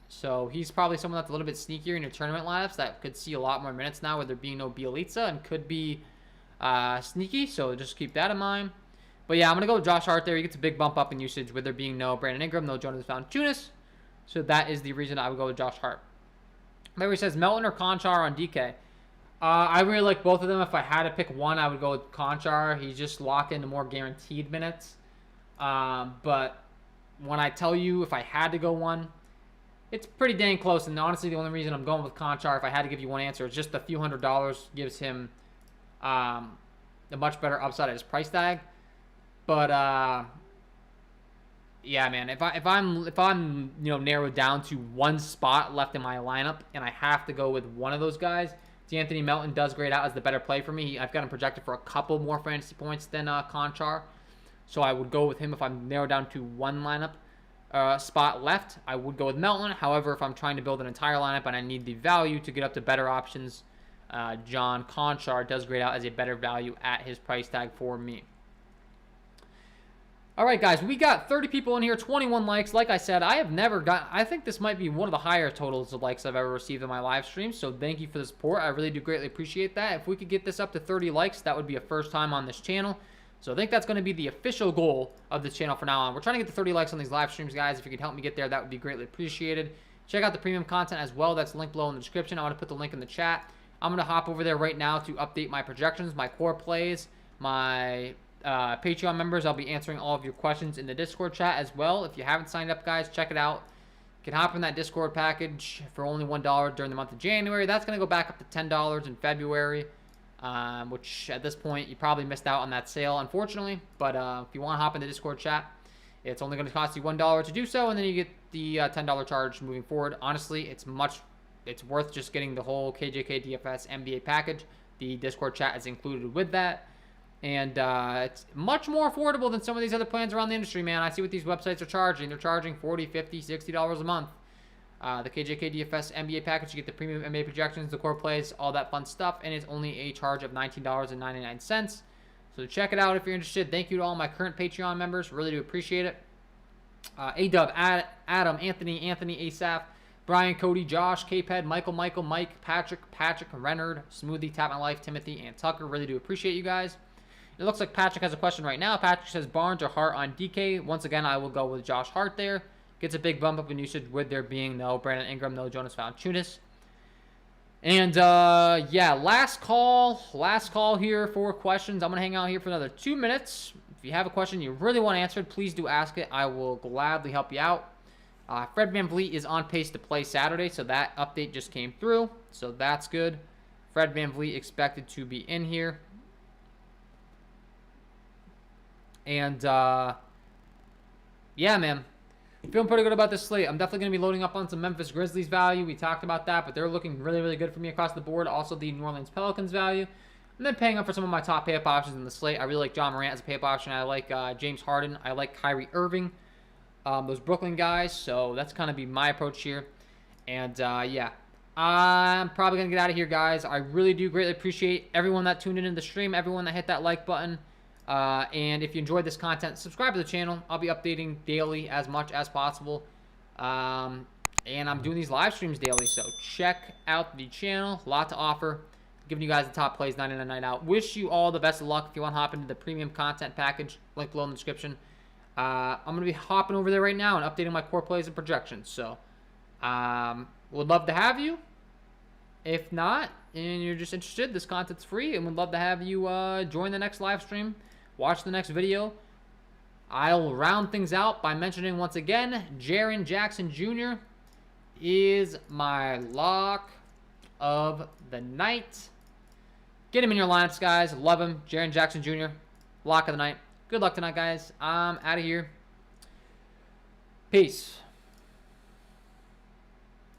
So he's probably someone that's a little bit sneakier in your tournament lineups that could see a lot more minutes now with there being no Bielitsa and could be sneaky. So just keep that in mind. But yeah, I'm going to go with Josh Hart there. He gets a big bump up in usage with there being no Brandon Ingram, no Jonas Valanciunas. So that is the reason I would go with Josh Hart. Larry says Melton or Conchar on DK. I really like both of them. If I had to pick one, I would go with Conchar. He's just locked into more guaranteed minutes. But when I tell you if I had to go one, it's pretty dang close. And honestly, the only reason I'm going with Conchar, if I had to give you one answer, is just a few $100 gives him a much better upside at his price tag. But yeah, man, if I'm narrowed down to one spot left in my lineup and I have to go with one of those guys, D'Anthony Melton does grade out as the better play for me. I've got him projected for a couple more fantasy points than Conchar, so I would go with him if I'm narrowed down to one lineup spot left. I would go with Melton. However, if I'm trying to build an entire lineup and I need the value to get up to better options, John Conchar does grade out as a better value at his price tag for me. All right, guys, we got 30 people in here, 21 likes. Like I said, I think this might be one of the higher totals of likes I've ever received in my live stream. So thank you for the support. I really do greatly appreciate that. If we could get this up to 30 likes, that would be a first time on this channel. So I think that's going to be the official goal of this channel from now on. We're trying to get to 30 likes on these live streams, guys. If you could help me get there, that would be greatly appreciated. Check out the premium content as well. That's linked below in the description. I want to put the link in the chat. I'm going to hop over there right now to update my projections, my core plays, my Patreon members. I'll be answering all of your questions in the Discord chat as well. If you haven't signed up, guys, check it out. You can hop in that Discord package for only $1 during the month of January. That's going to go back up to $10 in February, which at this point you probably missed out on that sale, unfortunately. But if you want to hop in the Discord chat, it's only going to cost you $1 to do so, and then you get the $10 charge moving forward. Honestly, it's worth just getting the whole KJK DFS NBA package. The Discord chat is included with that. And it's much more affordable than some of these other plans around the industry, man. I see what these websites are charging. They're charging $40, $50, $60 a month. The KJK DFS NBA package, you get the premium NBA projections, the core plays, all that fun stuff. And it's only a charge of $19.99. So check it out if you're interested. Thank you to all my current Patreon members. Really do appreciate it. A-Dub, Adam, Anthony, Asaph, Brian, Cody, Josh, K-Ped, Michael, Mike, Patrick, Renard, Smoothie, Tap My Life, Timothy, and Tucker. Really do appreciate you guys. It looks like Patrick has a question right now. Patrick says Barnes or Hart on DK. Once again, I will go with Josh Hart there. Gets a big bump up in usage with there being no Brandon Ingram, no Jonas Valanciunas. And, yeah, last call here for questions. I'm going to hang out here for another 2 minutes. If you have a question you really want answered, please do ask it. I will gladly help you out. Fred VanVleet is on pace to play Saturday, so that update just came through. So that's good. Fred VanVleet expected to be in here. And, yeah, man. Feeling pretty good about this slate. I'm definitely going to be loading up on some Memphis Grizzlies value. We talked about that, but they're looking really, really good for me across the board. Also, the New Orleans Pelicans value. And then paying up for some of my top pay-up options in the slate. I really like John Morant as a pay-up option. I like James Harden. I like Kyrie Irving. Those Brooklyn guys. So that's kind of be my approach here. And, yeah. I'm probably going to get out of here, guys. I really do greatly appreciate everyone that tuned into the stream, everyone that hit that like button. And if you enjoyed this content, subscribe to the channel. I'll be updating daily as much as possible. And I'm doing these live streams daily, so check out the channel. A lot to offer. Giving you guys the top plays night in and night out. Wish you all the best of luck if you want to hop into the premium content package. Link below in the description. I'm going to be hopping over there right now and updating my core plays and projections. So, would love to have you. If not, and you're just interested, this content's free, and would love to have you join the next live stream. Watch the next video. I'll round things out by mentioning once again, Jaren Jackson Jr. is my lock of the night. Get him in your lineups, guys. Love him. Jaren Jackson Jr. Lock of the night. Good luck tonight, guys. I'm out of here. Peace.